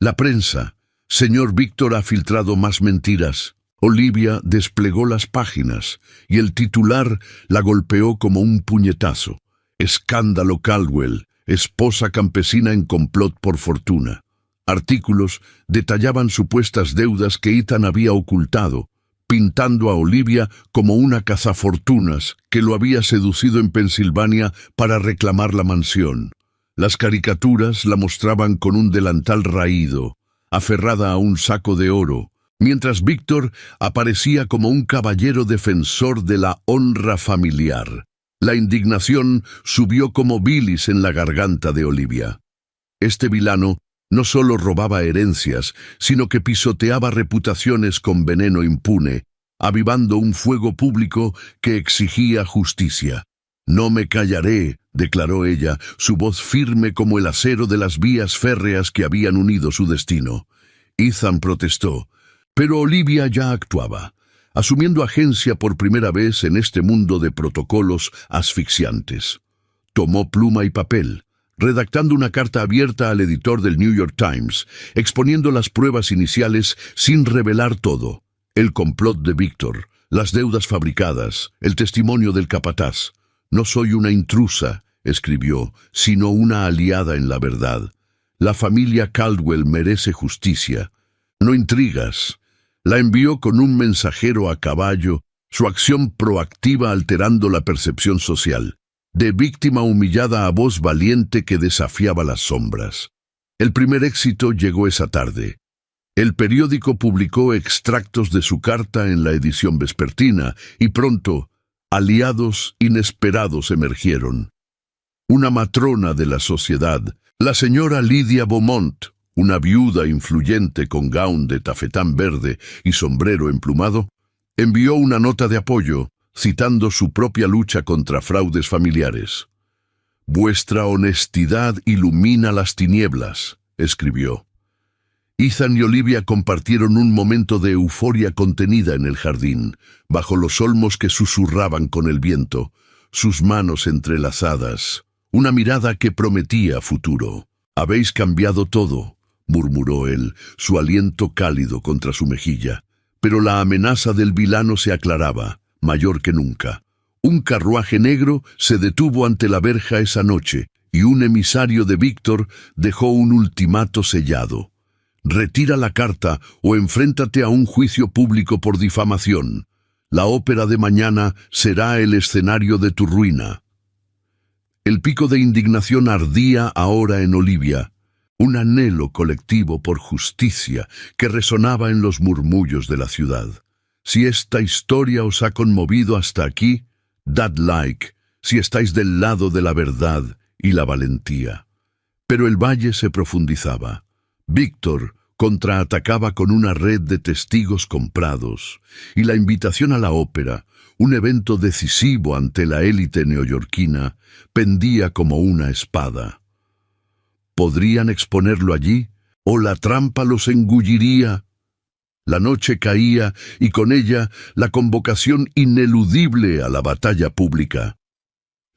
la prensa. Señor Víctor ha filtrado más mentiras». Olivia desplegó las páginas, y el titular la golpeó como un puñetazo. «Escándalo Caldwell, esposa campesina en complot por fortuna». Artículos detallaban supuestas deudas que Ethan había ocultado, pintando a Olivia como una cazafortunas que lo había seducido en Pensilvania para reclamar la mansión. Las caricaturas la mostraban con un delantal raído, aferrada a un saco de oro, mientras Víctor aparecía como un caballero defensor de la honra familiar. La indignación subió como bilis en la garganta de Olivia. Este vilano no solo robaba herencias, sino que pisoteaba reputaciones con veneno impune, avivando un fuego público que exigía justicia. «No me callaré», declaró ella, su voz firme como el acero de las vías férreas que habían unido su destino. Ethan protestó, pero Olivia ya actuaba, asumiendo agencia por primera vez en este mundo de protocolos asfixiantes. Tomó pluma y papel, redactando una carta abierta al editor del New York Times, exponiendo las pruebas iniciales sin revelar todo: el complot de Víctor, las deudas fabricadas, el testimonio del capataz. «No soy una intrusa», escribió, «sino una aliada en la verdad. La familia Caldwell merece justicia, no intrigas». La envió con un mensajero a caballo, su acción proactiva alterando la percepción social, de víctima humillada a voz valiente que desafiaba las sombras. El primer éxito llegó esa tarde. El periódico publicó extractos de su carta en la edición vespertina y pronto aliados inesperados emergieron. Una matrona de la sociedad, la señora Lydia Beaumont, una viuda influyente con gaun de tafetán verde y sombrero emplumado, envió una nota de apoyo, citando su propia lucha contra fraudes familiares. «Vuestra honestidad ilumina las tinieblas», escribió. Ethan y Olivia compartieron un momento de euforia contenida en el jardín, bajo los olmos que susurraban con el viento, sus manos entrelazadas, una mirada que prometía futuro. «Habéis cambiado todo», murmuró él, su aliento cálido contra su mejilla. Pero la amenaza del vilano se aclaraba, mayor que nunca. Un carruaje negro se detuvo ante la verja esa noche, y un emisario de Víctor dejó un ultimato sellado. «Retira la carta o enfréntate a un juicio público por difamación. La ópera de mañana será el escenario de tu ruina». El pico de indignación ardía ahora en Olivia, un anhelo colectivo por justicia que resonaba en los murmullos de la ciudad. «Si esta historia os ha conmovido hasta aquí, dad like, si estáis del lado de la verdad y la valentía». Pero el valle se profundizaba. Víctor contraatacaba con una red de testigos comprados, y la invitación a la ópera, un evento decisivo ante la élite neoyorquina, pendía como una espada. ¿Podrían exponerlo allí, o la trampa los engulliría? La noche caía, y con ella la convocación ineludible a la batalla pública.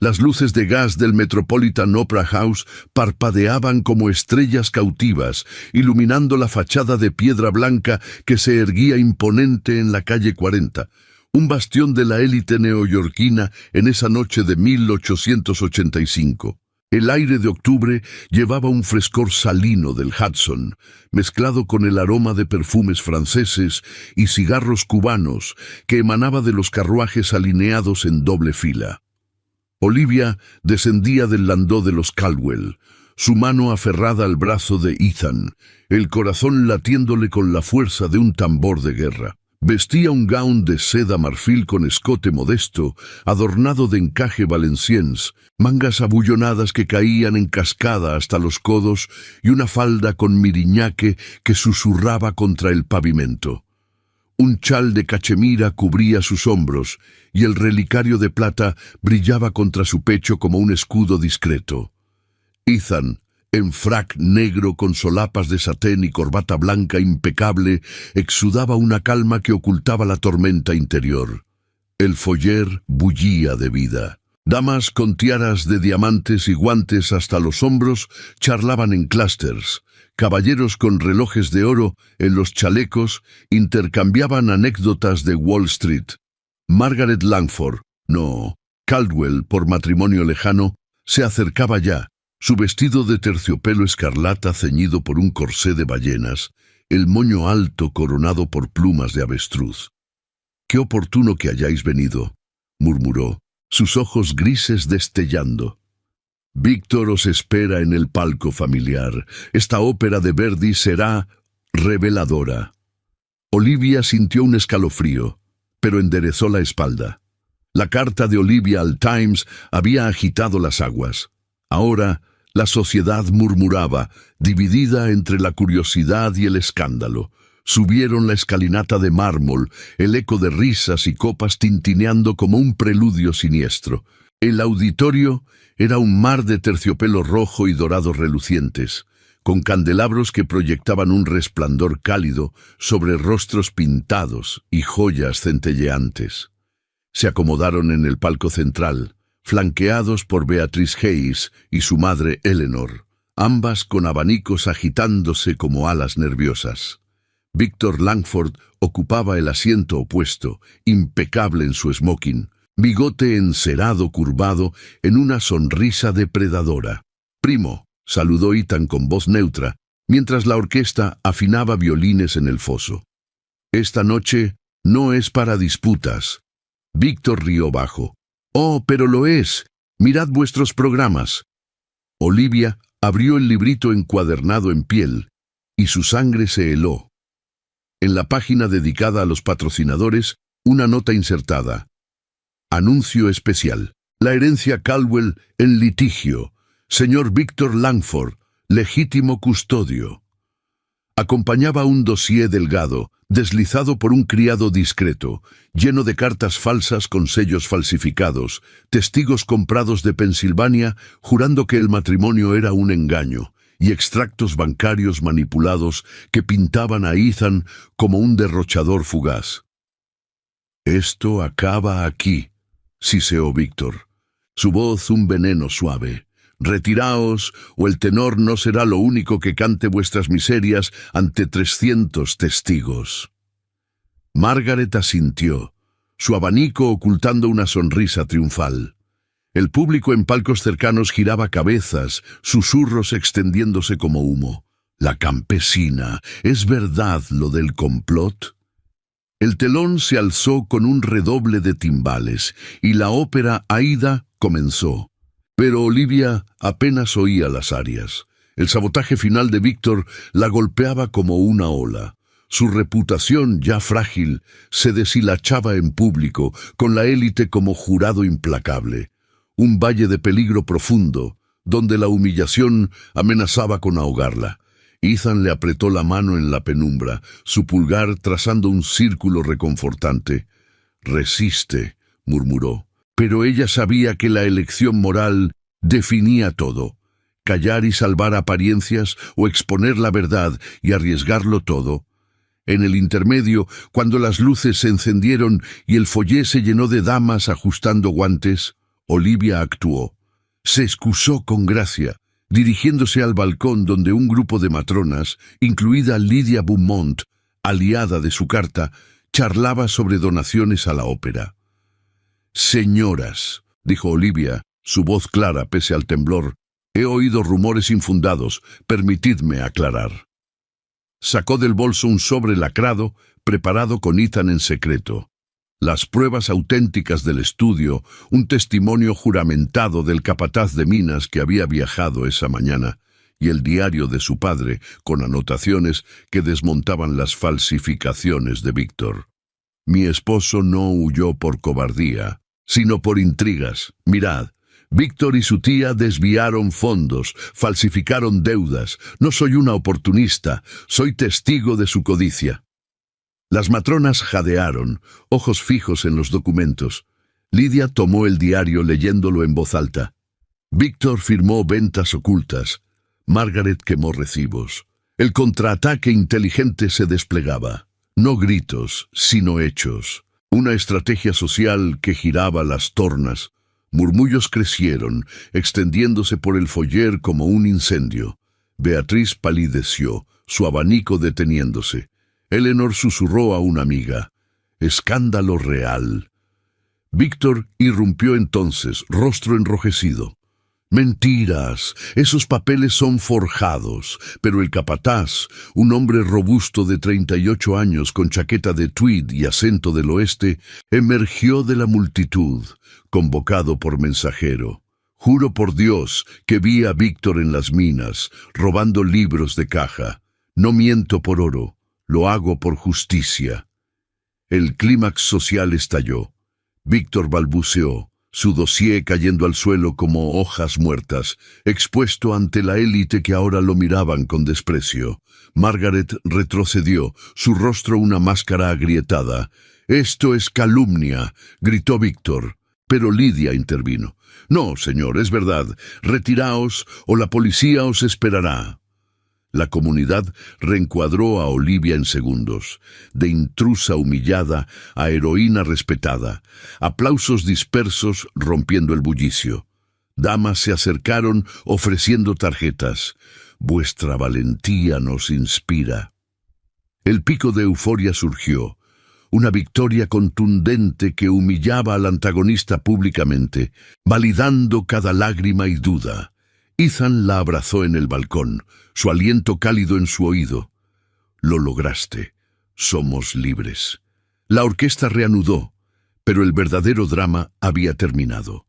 Las luces de gas del Metropolitan Opera House parpadeaban como estrellas cautivas, iluminando la fachada de piedra blanca que se erguía imponente en la calle 40, un bastión de la élite neoyorquina en esa noche de 1885. El aire de octubre llevaba un frescor salino del Hudson, mezclado con el aroma de perfumes franceses y cigarros cubanos que emanaba de los carruajes alineados en doble fila. Olivia descendía del landó de los Caldwell, su mano aferrada al brazo de Ethan, el corazón latiéndole con la fuerza de un tambor de guerra. Vestía un gaun de seda marfil con escote modesto, adornado de encaje valenciennes, mangas abullonadas que caían en cascada hasta los codos y una falda con miriñaque que susurraba contra el pavimento. Un chal de cachemira cubría sus hombros y el relicario de plata brillaba contra su pecho como un escudo discreto. Ethan, en frac negro con solapas de satén y corbata blanca impecable, exudaba una calma que ocultaba la tormenta interior. El foyer bullía de vida. Damas con tiaras de diamantes y guantes hasta los hombros charlaban en clústeres. Caballeros con relojes de oro en los chalecos intercambiaban anécdotas de Wall Street. Margaret Langford, no, Caldwell por matrimonio lejano, se acercaba ya, su vestido de terciopelo escarlata ceñido por un corsé de ballenas, el moño alto coronado por plumas de avestruz. «Qué oportuno que hayáis venido», murmuró, sus ojos grises destellando. «Víctor os espera en el palco familiar. Esta ópera de Verdi será reveladora». Olivia sintió un escalofrío, pero enderezó la espalda. La carta de Olivia al Times había agitado las aguas. Ahora, la sociedad murmuraba, dividida entre la curiosidad y el escándalo. Subieron la escalinata de mármol, el eco de risas y copas tintineando como un preludio siniestro. El auditorio era un mar de terciopelo rojo y dorado relucientes, con candelabros que proyectaban un resplandor cálido sobre rostros pintados y joyas centelleantes. Se acomodaron en el palco central, flanqueados por Beatrice Hayes y su madre Eleanor, ambas con abanicos agitándose como alas nerviosas. Victor Langford ocupaba el asiento opuesto, impecable en su smoking, bigote encerado curvado en una sonrisa depredadora. «Primo», saludó Ethan con voz neutra, mientras la orquesta afinaba violines en el foso. «Esta noche no es para disputas». Victor rió bajo. «Oh, pero lo es. Mirad vuestros programas». Olivia abrió el librito encuadernado en piel, y su sangre se heló. En la página dedicada a los patrocinadores, una nota insertada. Anuncio especial. La herencia Caldwell en litigio. Señor Victor Langford, legítimo custodio. Acompañaba un dossier delgado, deslizado por un criado discreto, lleno de cartas falsas con sellos falsificados, testigos comprados de Pensilvania jurando que el matrimonio era un engaño, y extractos bancarios manipulados que pintaban a Ethan como un derrochador fugaz. «Esto acaba aquí», siseó Víctor. Su voz un veneno suave. «Retiraos, o el tenor no será lo único que cante vuestras miserias ante 300 testigos». Margaret asintió, su abanico ocultando una sonrisa triunfal. El público en palcos cercanos giraba cabezas, susurros extendiéndose como humo. «La campesina, ¿es verdad lo del complot?». El telón se alzó con un redoble de timbales, y la ópera Aida comenzó. Pero Olivia apenas oía las arias. El sabotaje final de Víctor la golpeaba como una ola. Su reputación, ya frágil, se deshilachaba en público, con la élite como jurado implacable. Un valle de peligro profundo, donde la humillación amenazaba con ahogarla. Ethan le apretó la mano en la penumbra, su pulgar trazando un círculo reconfortante. «Resiste», murmuró. Pero ella sabía que la elección moral definía todo. Callar y salvar apariencias o exponer la verdad y arriesgarlo todo. En el intermedio, cuando las luces se encendieron y el foyer se llenó de damas ajustando guantes, Olivia actuó. Se excusó con gracia, dirigiéndose al balcón donde un grupo de matronas, incluida Lydia Beaumont, aliada de su carta, charlaba sobre donaciones a la ópera. «Señoras», dijo Olivia, su voz clara pese al temblor, «he oído rumores infundados, permitidme aclarar». Sacó del bolso un sobre lacrado, preparado con Ethan en secreto. Las pruebas auténticas del estudio, un testimonio juramentado del capataz de minas que había viajado esa mañana, y el diario de su padre, con anotaciones que desmontaban las falsificaciones de Víctor. «Mi esposo no huyó por cobardía, sino por intrigas. Mirad, Víctor y su tía desviaron fondos, falsificaron deudas. No soy una oportunista, soy testigo de su codicia». Las matronas jadearon, ojos fijos en los documentos. Lydia tomó el diario leyéndolo en voz alta. Víctor firmó ventas ocultas. Margaret quemó recibos. El contraataque inteligente se desplegaba. No gritos, sino hechos. Una estrategia social que giraba las tornas. Murmullos crecieron, extendiéndose por el foyer como un incendio. Beatriz palideció, su abanico deteniéndose. Eleanor susurró a una amiga. «Escándalo real». Víctor irrumpió entonces, rostro enrojecido. «Mentiras, esos papeles son forjados», pero el capataz, un hombre robusto de 38 años con chaqueta de tweed y acento del oeste, emergió de la multitud, convocado por mensajero. «Juro por Dios que vi a Víctor en las minas, robando libros de caja. No miento por oro. Lo hago por justicia. El clímax social estalló. Víctor balbuceó, su dossier cayendo al suelo como hojas muertas, expuesto ante la élite que ahora lo miraban con desprecio. Margaret retrocedió, su rostro una máscara agrietada. «Esto es calumnia», gritó Víctor, pero Lidia intervino. «No, señor, es verdad. Retiraos o la policía os esperará». La comunidad reencuadró a Olivia en segundos, de intrusa humillada a heroína respetada. Aplausos dispersos rompiendo el bullicio. Damas se acercaron ofreciendo tarjetas. «Vuestra valentía nos inspira». El pico de euforia surgió. Una victoria contundente que humillaba al antagonista públicamente, validando cada lágrima y duda. Ethan la abrazó en el balcón, su aliento cálido en su oído. «Lo lograste. Somos libres». La orquesta reanudó, pero el verdadero drama había terminado.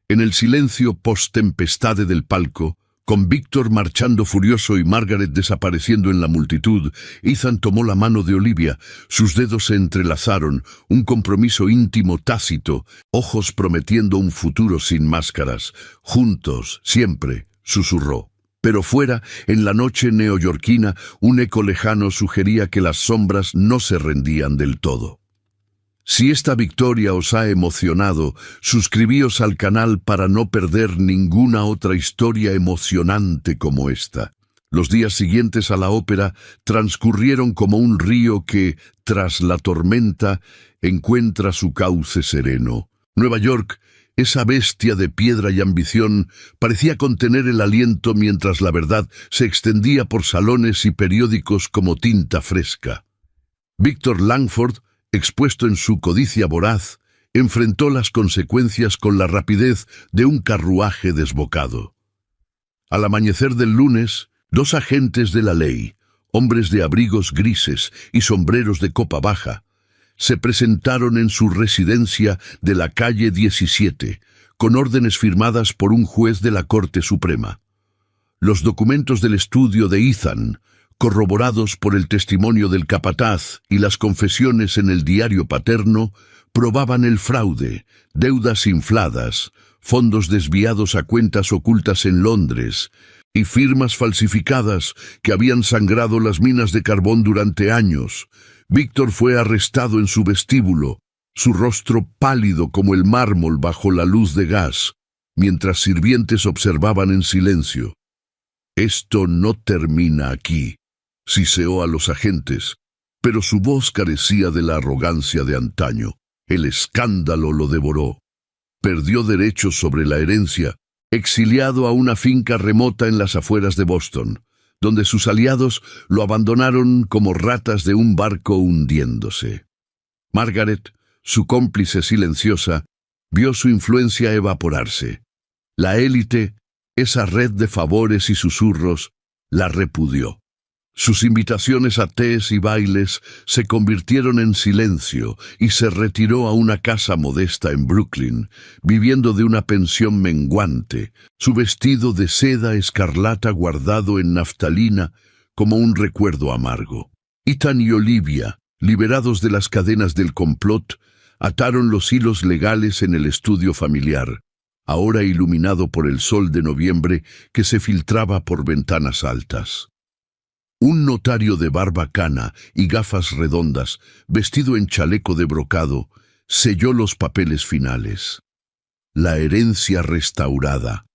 En el silencio post-tempestade del palco, con Víctor marchando furioso y Margaret desapareciendo en la multitud, Ethan tomó la mano de Olivia, sus dedos se entrelazaron, un compromiso íntimo tácito, ojos prometiendo un futuro sin máscaras. «Juntos, siempre», susurró. Pero fuera, en la noche neoyorquina, un eco lejano sugería que las sombras no se rendían del todo. Si esta victoria os ha emocionado, suscribíos al canal para no perder ninguna otra historia emocionante como esta. Los días siguientes a la ópera transcurrieron como un río que, tras la tormenta, encuentra su cauce sereno. Nueva York, esa bestia de piedra y ambición, parecía contener el aliento mientras la verdad se extendía por salones y periódicos como tinta fresca. Victor Langford, expuesto en su codicia voraz, enfrentó las consecuencias con la rapidez de un carruaje desbocado. Al amanecer del lunes, 2 agentes de la ley, hombres de abrigos grises y sombreros de copa baja, se presentaron en su residencia de la calle 17, con órdenes firmadas por un juez de la Corte Suprema. Los documentos del estudio de Ethan, corroborados por el testimonio del capataz y las confesiones en el diario paterno, probaban el fraude, deudas infladas, fondos desviados a cuentas ocultas en Londres y firmas falsificadas que habían sangrado las minas de carbón durante años. Víctor fue arrestado en su vestíbulo, su rostro pálido como el mármol bajo la luz de gas, mientras sirvientes observaban en silencio. «Esto no termina aquí», siseó a los agentes, pero su voz carecía de la arrogancia de antaño. El escándalo lo devoró. Perdió derechos sobre la herencia, exiliado a una finca remota en las afueras de Boston, donde sus aliados lo abandonaron como ratas de un barco hundiéndose. Margaret, su cómplice silenciosa, vio su influencia evaporarse. La élite, esa red de favores y susurros, la repudió. Sus invitaciones a tés y bailes se convirtieron en silencio y se retiró a una casa modesta en Brooklyn, viviendo de una pensión menguante, su vestido de seda escarlata guardado en naftalina como un recuerdo amargo. Ethan y Olivia, liberados de las cadenas del complot, ataron los hilos legales en el estudio familiar, ahora iluminado por el sol de noviembre que se filtraba por ventanas altas. Un notario de barba cana y gafas redondas, vestido en chaleco de brocado, selló los papeles finales. La herencia restaurada,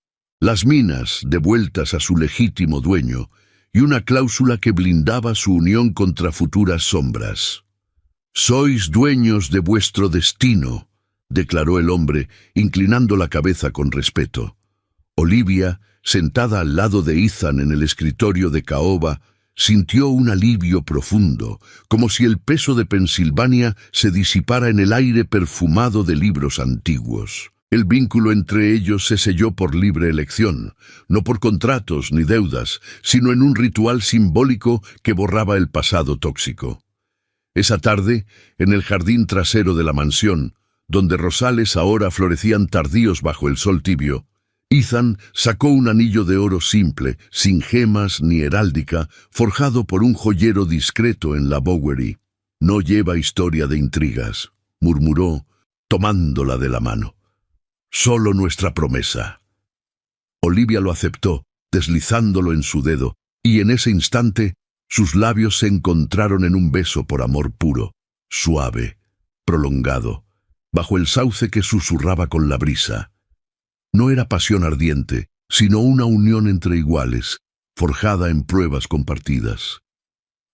las minas devueltas a su legítimo dueño y una cláusula que blindaba su unión contra futuras sombras. «Sois dueños de vuestro destino», declaró el hombre, inclinando la cabeza con respeto. Olivia, sentada al lado de Ethan en el escritorio de caoba, sintió un alivio profundo, como si el peso de Pensilvania se disipara en el aire perfumado de libros antiguos. El vínculo entre ellos se selló por libre elección, no por contratos ni deudas, sino en un ritual simbólico que borraba el pasado tóxico. Esa tarde, en el jardín trasero de la mansión, donde rosales ahora florecían tardíos bajo el sol tibio, Ethan sacó un anillo de oro simple, sin gemas ni heráldica, forjado por un joyero discreto en la Bowery. «No lleva historia de intrigas», murmuró, tomándola de la mano. «Solo nuestra promesa». Olivia lo aceptó, deslizándolo en su dedo, y en ese instante sus labios se encontraron en un beso por amor puro, suave, prolongado, bajo el sauce que susurraba con la brisa. No era pasión ardiente, sino una unión entre iguales, forjada en pruebas compartidas.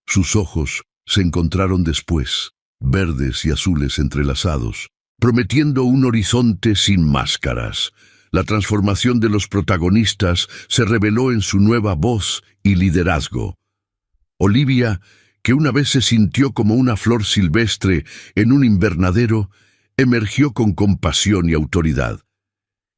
Sus ojos se encontraron después, verdes y azules entrelazados, prometiendo un horizonte sin máscaras. La transformación de los protagonistas se reveló en su nueva voz y liderazgo. Olivia, que una vez se sintió como una flor silvestre en un invernadero, emergió con compasión y autoridad.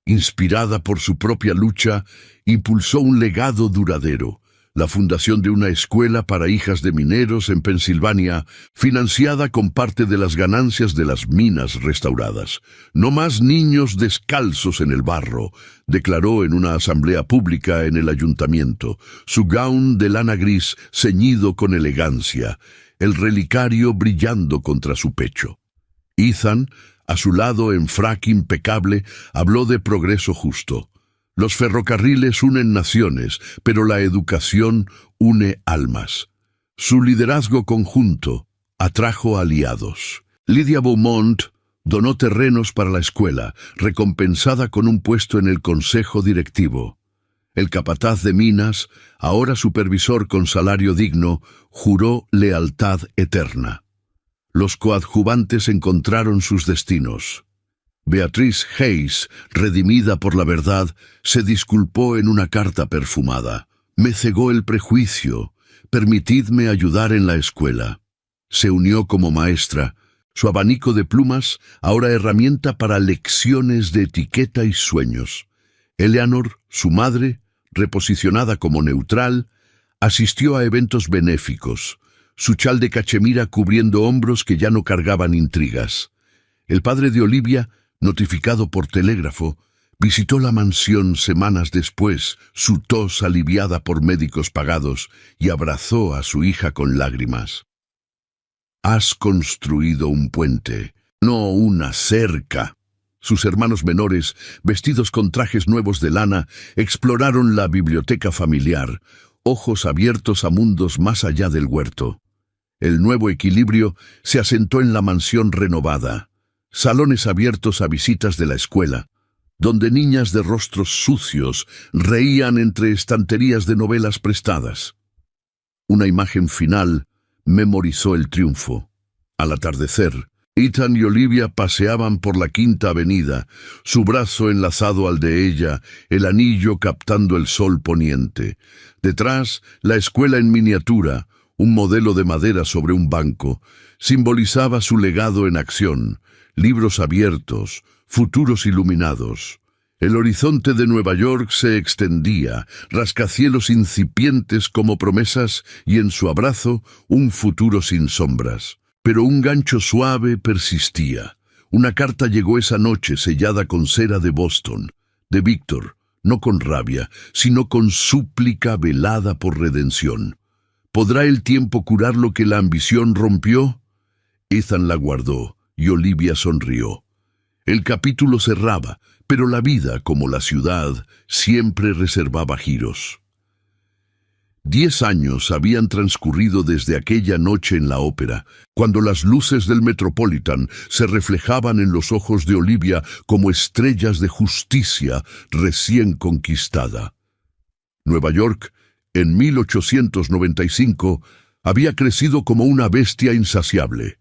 Inspirada por su propia lucha, impulsó un legado duradero, la fundación de una escuela para hijas de mineros en Pensilvania, financiada con parte de las ganancias de las minas restauradas. «No más niños descalzos en el barro», declaró en una asamblea pública en el ayuntamiento, su gown de lana gris ceñido con elegancia, el relicario brillando contra su pecho. Ethan, a su lado en frac impecable, habló de progreso justo. Los ferrocarriles unen naciones, pero la educación une almas. Su liderazgo conjunto atrajo aliados. Lydia Beaumont donó terrenos para la escuela, recompensada con un puesto en el consejo directivo. El capataz de minas, ahora supervisor con salario digno, juró lealtad eterna. Los coadjuvantes encontraron sus destinos. Beatrice Hayes, redimida por la verdad, se disculpó en una carta perfumada. «Me cegó el prejuicio. Permitidme ayudar en la escuela». Se unió como maestra, su abanico de plumas, ahora herramienta para lecciones de etiqueta y sueños. Eleanor, su madre, reposicionada como neutral, asistió a eventos benéficos, su chal de cachemira cubriendo hombros que ya no cargaban intrigas. El padre de Olivia, notificado por telégrafo, visitó la mansión semanas después, su tos aliviada por médicos pagados, y abrazó a su hija con lágrimas. «Has construido un puente, no una cerca». Sus hermanos menores, vestidos con trajes nuevos de lana, exploraron la biblioteca familiar, ojos abiertos a mundos más allá del huerto. El nuevo equilibrio se asentó en la mansión renovada. Salones abiertos a visitas de la escuela, donde niñas de rostros sucios reían entre estanterías de novelas prestadas. Una imagen final memorizó el triunfo. Al atardecer, Ethan y Olivia paseaban por la Quinta Avenida, su brazo enlazado al de ella, el anillo captando el sol poniente. Detrás, la escuela en miniatura, un modelo de madera sobre un banco, simbolizaba su legado en acción. Libros abiertos, futuros iluminados. El horizonte de Nueva York se extendía, rascacielos incipientes como promesas y en su abrazo un futuro sin sombras. Pero un gancho suave persistía. Una carta llegó esa noche sellada con cera de Boston, de Víctor, no con rabia, sino con súplica velada por redención. ¿Podrá el tiempo curar lo que la ambición rompió? Ethan la guardó. Y Olivia sonrió. El capítulo cerraba, pero la vida, como la ciudad, siempre reservaba giros. 10 años habían transcurrido desde aquella noche en la ópera, cuando las luces del Metropolitan se reflejaban en los ojos de Olivia como estrellas de justicia recién conquistada. Nueva York, en 1895, había crecido como una bestia insaciable.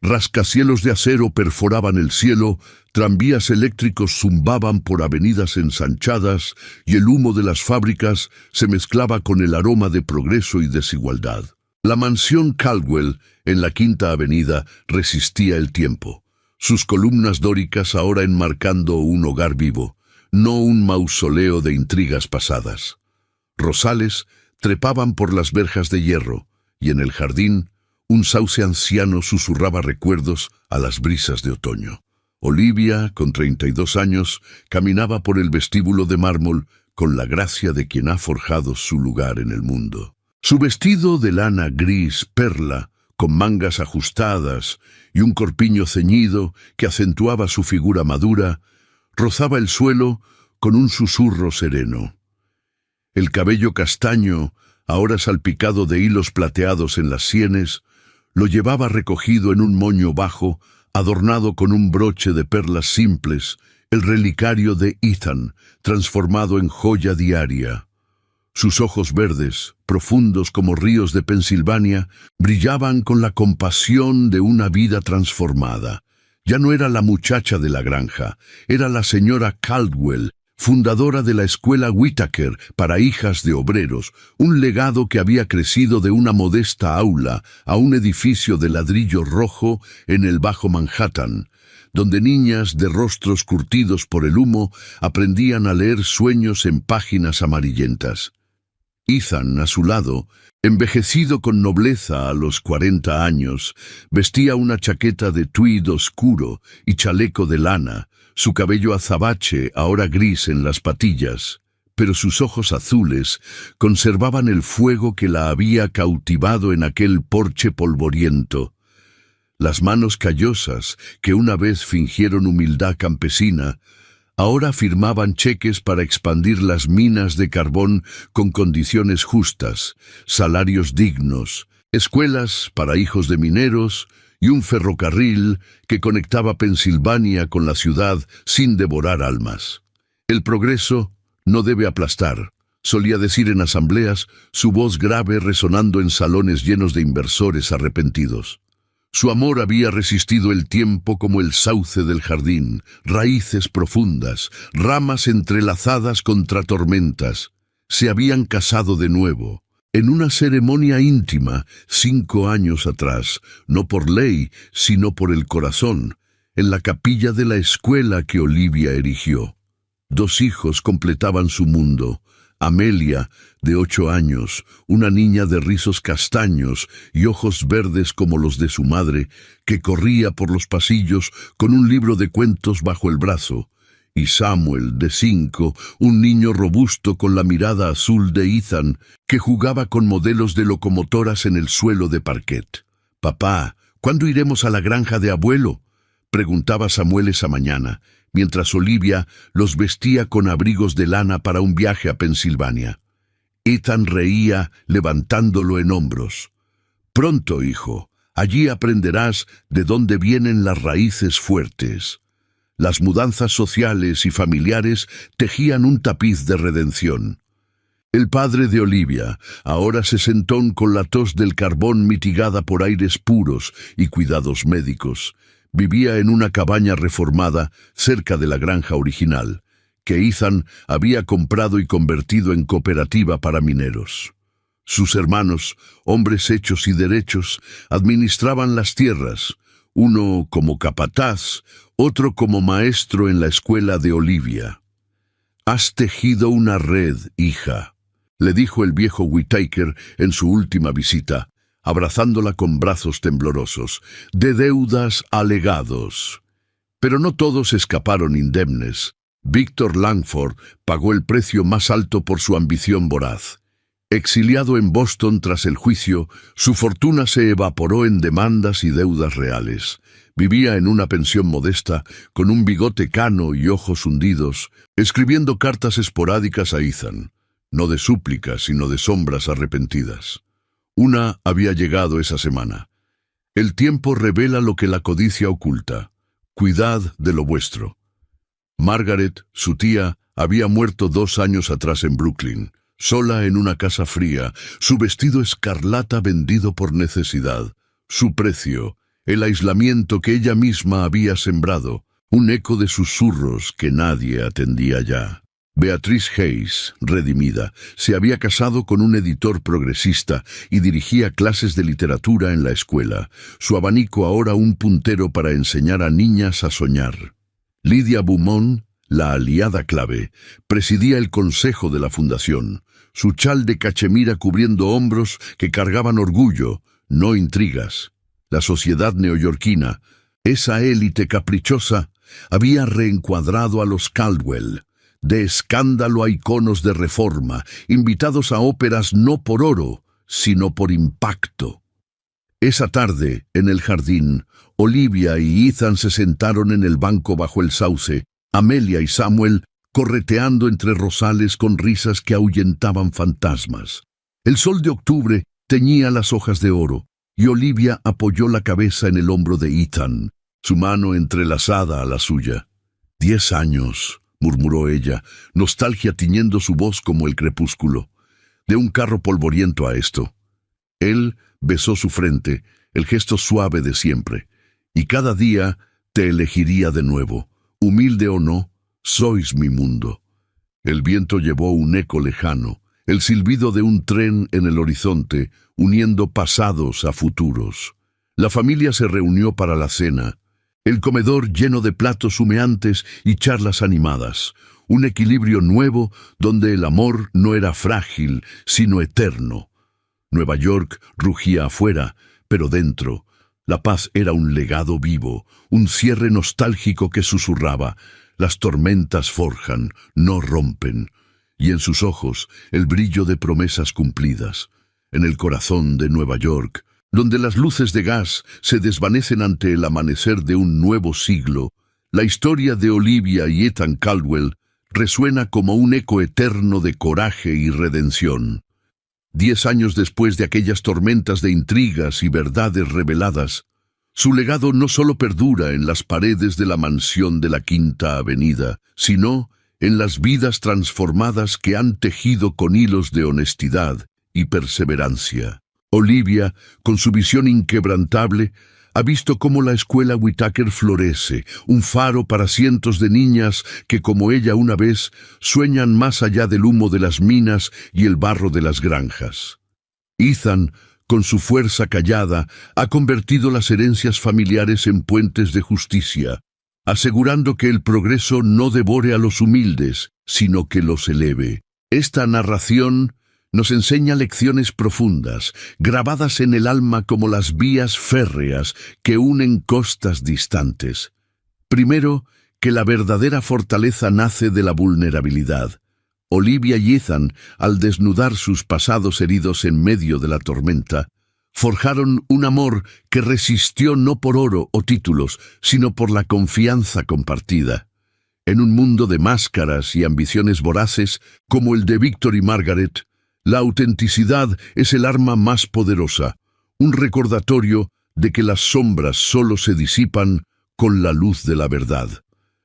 Rascacielos de acero perforaban el cielo, tranvías eléctricos zumbaban por avenidas ensanchadas y el humo de las fábricas se mezclaba con el aroma de progreso y desigualdad. La mansión Caldwell, en la Quinta Avenida, resistía el tiempo, sus columnas dóricas ahora enmarcando un hogar vivo, no un mausoleo de intrigas pasadas. Rosales trepaban por las verjas de hierro, y en el jardín, un sauce anciano susurraba recuerdos a las brisas de otoño. Olivia, con 32 años, caminaba por el vestíbulo de mármol con la gracia de quien ha forjado su lugar en el mundo. Su vestido de lana gris perla, con mangas ajustadas y un corpiño ceñido que acentuaba su figura madura, rozaba el suelo con un susurro sereno. El cabello castaño, ahora salpicado de hilos plateados en las sienes, lo llevaba recogido en un moño bajo, adornado con un broche de perlas simples, el relicario de Ethan, transformado en joya diaria. Sus ojos verdes, profundos como ríos de Pensilvania, brillaban con la compasión de una vida transformada. Ya no era la muchacha de la granja, era la señora Caldwell, fundadora de la escuela Whitaker para hijas de obreros, un legado que había crecido de una modesta aula a un edificio de ladrillo rojo en el Bajo Manhattan, donde niñas de rostros curtidos por el humo aprendían a leer sueños en páginas amarillentas. Ethan, a su lado, envejecido con nobleza a los 40 años, vestía una chaqueta de tweed oscuro y chaleco de lana, su cabello azabache, ahora gris en las patillas, pero sus ojos azules conservaban el fuego que la había cautivado en aquel porche polvoriento. Las manos callosas, que una vez fingieron humildad campesina, ahora firmaban cheques para expandir las minas de carbón con condiciones justas, salarios dignos, escuelas para hijos de mineros y un ferrocarril que conectaba Pensilvania con la ciudad sin devorar almas. El progreso no debe aplastar, solía decir en asambleas, su voz grave resonando en salones llenos de inversores arrepentidos. Su amor había resistido el tiempo como el sauce del jardín, raíces profundas, ramas entrelazadas contra tormentas. Se habían casado de nuevo, en una ceremonia íntima, 5 años atrás, no por ley, sino por el corazón, en la capilla de la escuela que Olivia erigió. 2 hijos completaban su mundo. Amelia, de 8 años, una niña de rizos castaños y ojos verdes como los de su madre, que corría por los pasillos con un libro de cuentos bajo el brazo, y Samuel, de 5, un niño robusto con la mirada azul de Ethan, que jugaba con modelos de locomotoras en el suelo de parquet. «Papá, ¿cuándo iremos a la granja de abuelo?», preguntaba Samuel esa mañana, mientras Olivia los vestía con abrigos de lana para un viaje a Pensilvania. Ethan reía, levantándolo en hombros. «Pronto, hijo, allí aprenderás de dónde vienen las raíces fuertes». Las mudanzas sociales y familiares tejían un tapiz de redención. El padre de Olivia, ahora sesentón con la tos del carbón mitigada por aires puros y cuidados médicos, vivía en una cabaña reformada cerca de la granja original, que Ethan había comprado y convertido en cooperativa para mineros. Sus hermanos, hombres hechos y derechos, administraban las tierras, uno como capataz, otro como maestro en la escuela de Olivia. «Has tejido una red, hija», le dijo el viejo Whitaker en su última visita, abrazándola con brazos temblorosos, «de deudas a legados». Pero no todos escaparon indemnes. Victor Langford pagó el precio más alto por su ambición voraz. Exiliado en Boston tras el juicio, su fortuna se evaporó en demandas y deudas reales. Vivía en una pensión modesta, con un bigote cano y ojos hundidos, escribiendo cartas esporádicas a Ethan, no de súplicas, sino de sombras arrepentidas. Una había llegado esa semana. «El tiempo revela lo que la codicia oculta. Cuidad de lo vuestro». Margaret, su tía, había muerto 2 años atrás en Brooklyn, sola en una casa fría, su vestido escarlata vendido por necesidad, su precio, el aislamiento que ella misma había sembrado, un eco de susurros que nadie atendía ya. Beatrice Hayes, redimida, se había casado con un editor progresista y dirigía clases de literatura en la escuela, su abanico ahora un puntero para enseñar a niñas a soñar. Lydia Beaumont, la aliada clave, presidía el consejo de la fundación, su chal de cachemira cubriendo hombros que cargaban orgullo, no intrigas. La sociedad neoyorquina, esa élite caprichosa, Había reencuadrado a los Caldwell, de escándalo a iconos de reforma, invitados a óperas no por oro, sino por impacto. Esa tarde, en el jardín, Olivia y Ethan se sentaron en el banco bajo el sauce, Amelia y Samuel correteando entre rosales con risas que ahuyentaban fantasmas. El sol de octubre teñía las hojas de oro, y Olivia apoyó la cabeza en el hombro de Ethan, su mano entrelazada a la suya. 10 años, murmuró ella, nostalgia tiñendo su voz como el crepúsculo. De un carro polvoriento a esto. Él besó su frente, el gesto suave de siempre. Y cada día te elegiría de nuevo. Humilde o no, sois mi mundo. El viento llevó un eco lejano, el silbido de un tren en el horizonte, uniendo pasados a futuros. La familia se reunió para la cena. El comedor lleno de platos humeantes y charlas animadas. Un equilibrio nuevo donde el amor no era frágil, sino eterno. Nueva York rugía afuera, pero dentro. La paz era un legado vivo, un cierre nostálgico que susurraba: las tormentas forjan, no rompen. Y en sus ojos, el brillo de promesas cumplidas. En el corazón de Nueva York, donde las luces de gas se desvanecen ante el amanecer de un nuevo siglo, la historia de Olivia y Ethan Caldwell resuena como un eco eterno de coraje y redención. 10 años después de aquellas tormentas de intrigas y verdades reveladas, su legado no solo perdura en las paredes de la mansión de la Quinta Avenida, sino en las vidas transformadas que han tejido con hilos de honestidad y perseverancia. Olivia, con su visión inquebrantable, ha visto cómo la escuela Whitaker florece, un faro para cientos de niñas que, como ella una vez, sueñan más allá del humo de las minas y el barro de las granjas. Ethan, con su fuerza callada, ha convertido las herencias familiares en puentes de justicia, asegurando que el progreso no devore a los humildes, sino que los eleve. Esta narración nos enseña lecciones profundas, grabadas en el alma como las vías férreas que unen costas distantes. Primero, que la verdadera fortaleza nace de la vulnerabilidad. Olivia y Ethan, al desnudar sus pasados heridos en medio de la tormenta, forjaron un amor que resistió no por oro o títulos, sino por la confianza compartida. En un mundo de máscaras y ambiciones voraces, como el de Victor y Margaret, la autenticidad es el arma más poderosa, un recordatorio de que las sombras solo se disipan con la luz de la verdad.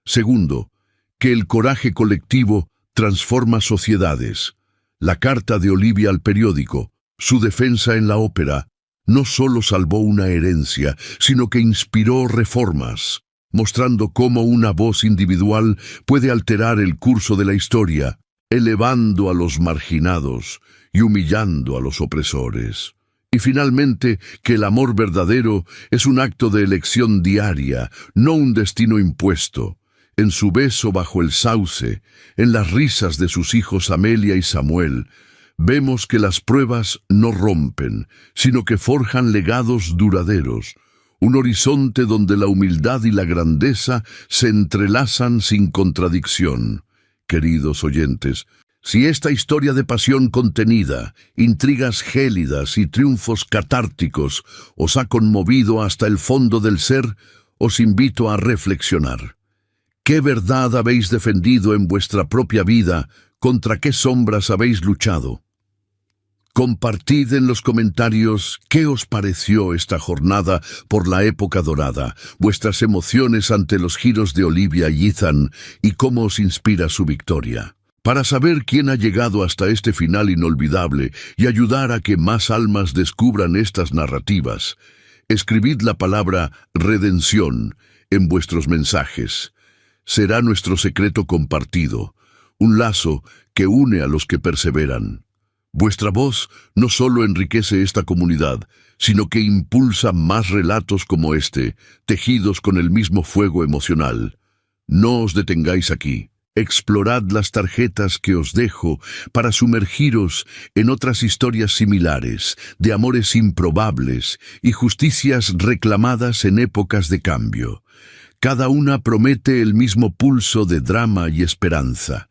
Segundo, que el coraje colectivo transforma sociedades. La carta de Olivia al periódico, su defensa en la ópera, no solo salvó una herencia, sino que inspiró reformas, mostrando cómo una voz individual puede alterar el curso de la historia, elevando a los marginados y humillando a los opresores. Y finalmente, que el amor verdadero es un acto de elección diaria, no un destino impuesto. En su beso bajo el sauce, en las risas de sus hijos Amelia y Samuel, vemos que las pruebas no rompen, sino que forjan legados duraderos, un horizonte donde la humildad y la grandeza se entrelazan sin contradicción. Queridos oyentes, si esta historia de pasión contenida, intrigas gélidas y triunfos catárticos os ha conmovido hasta el fondo del ser, os invito a reflexionar. ¿Qué verdad habéis defendido en vuestra propia vida? ¿Contra qué sombras habéis luchado? Compartid en los comentarios qué os pareció esta jornada por la época dorada, vuestras emociones ante los giros de Olivia y Ethan y cómo os inspira su victoria. Para saber quién ha llegado hasta este final inolvidable y ayudar a que más almas descubran estas narrativas, escribid la palabra redención en vuestros mensajes. Será nuestro secreto compartido, un lazo que une a los que perseveran. Vuestra voz no solo enriquece esta comunidad, sino que impulsa más relatos como este, tejidos con el mismo fuego emocional. No os detengáis aquí. Explorad las tarjetas que os dejo para sumergiros en otras historias similares, de amores improbables y justicias reclamadas en épocas de cambio. Cada una promete el mismo pulso de drama y esperanza.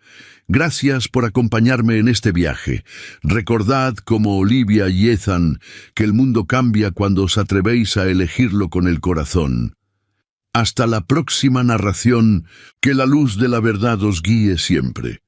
Gracias por acompañarme en este viaje. Recordad, como Olivia y Ethan, que el mundo cambia cuando os atrevéis a elegirlo con el corazón. Hasta la próxima narración, que la luz de la verdad os guíe siempre.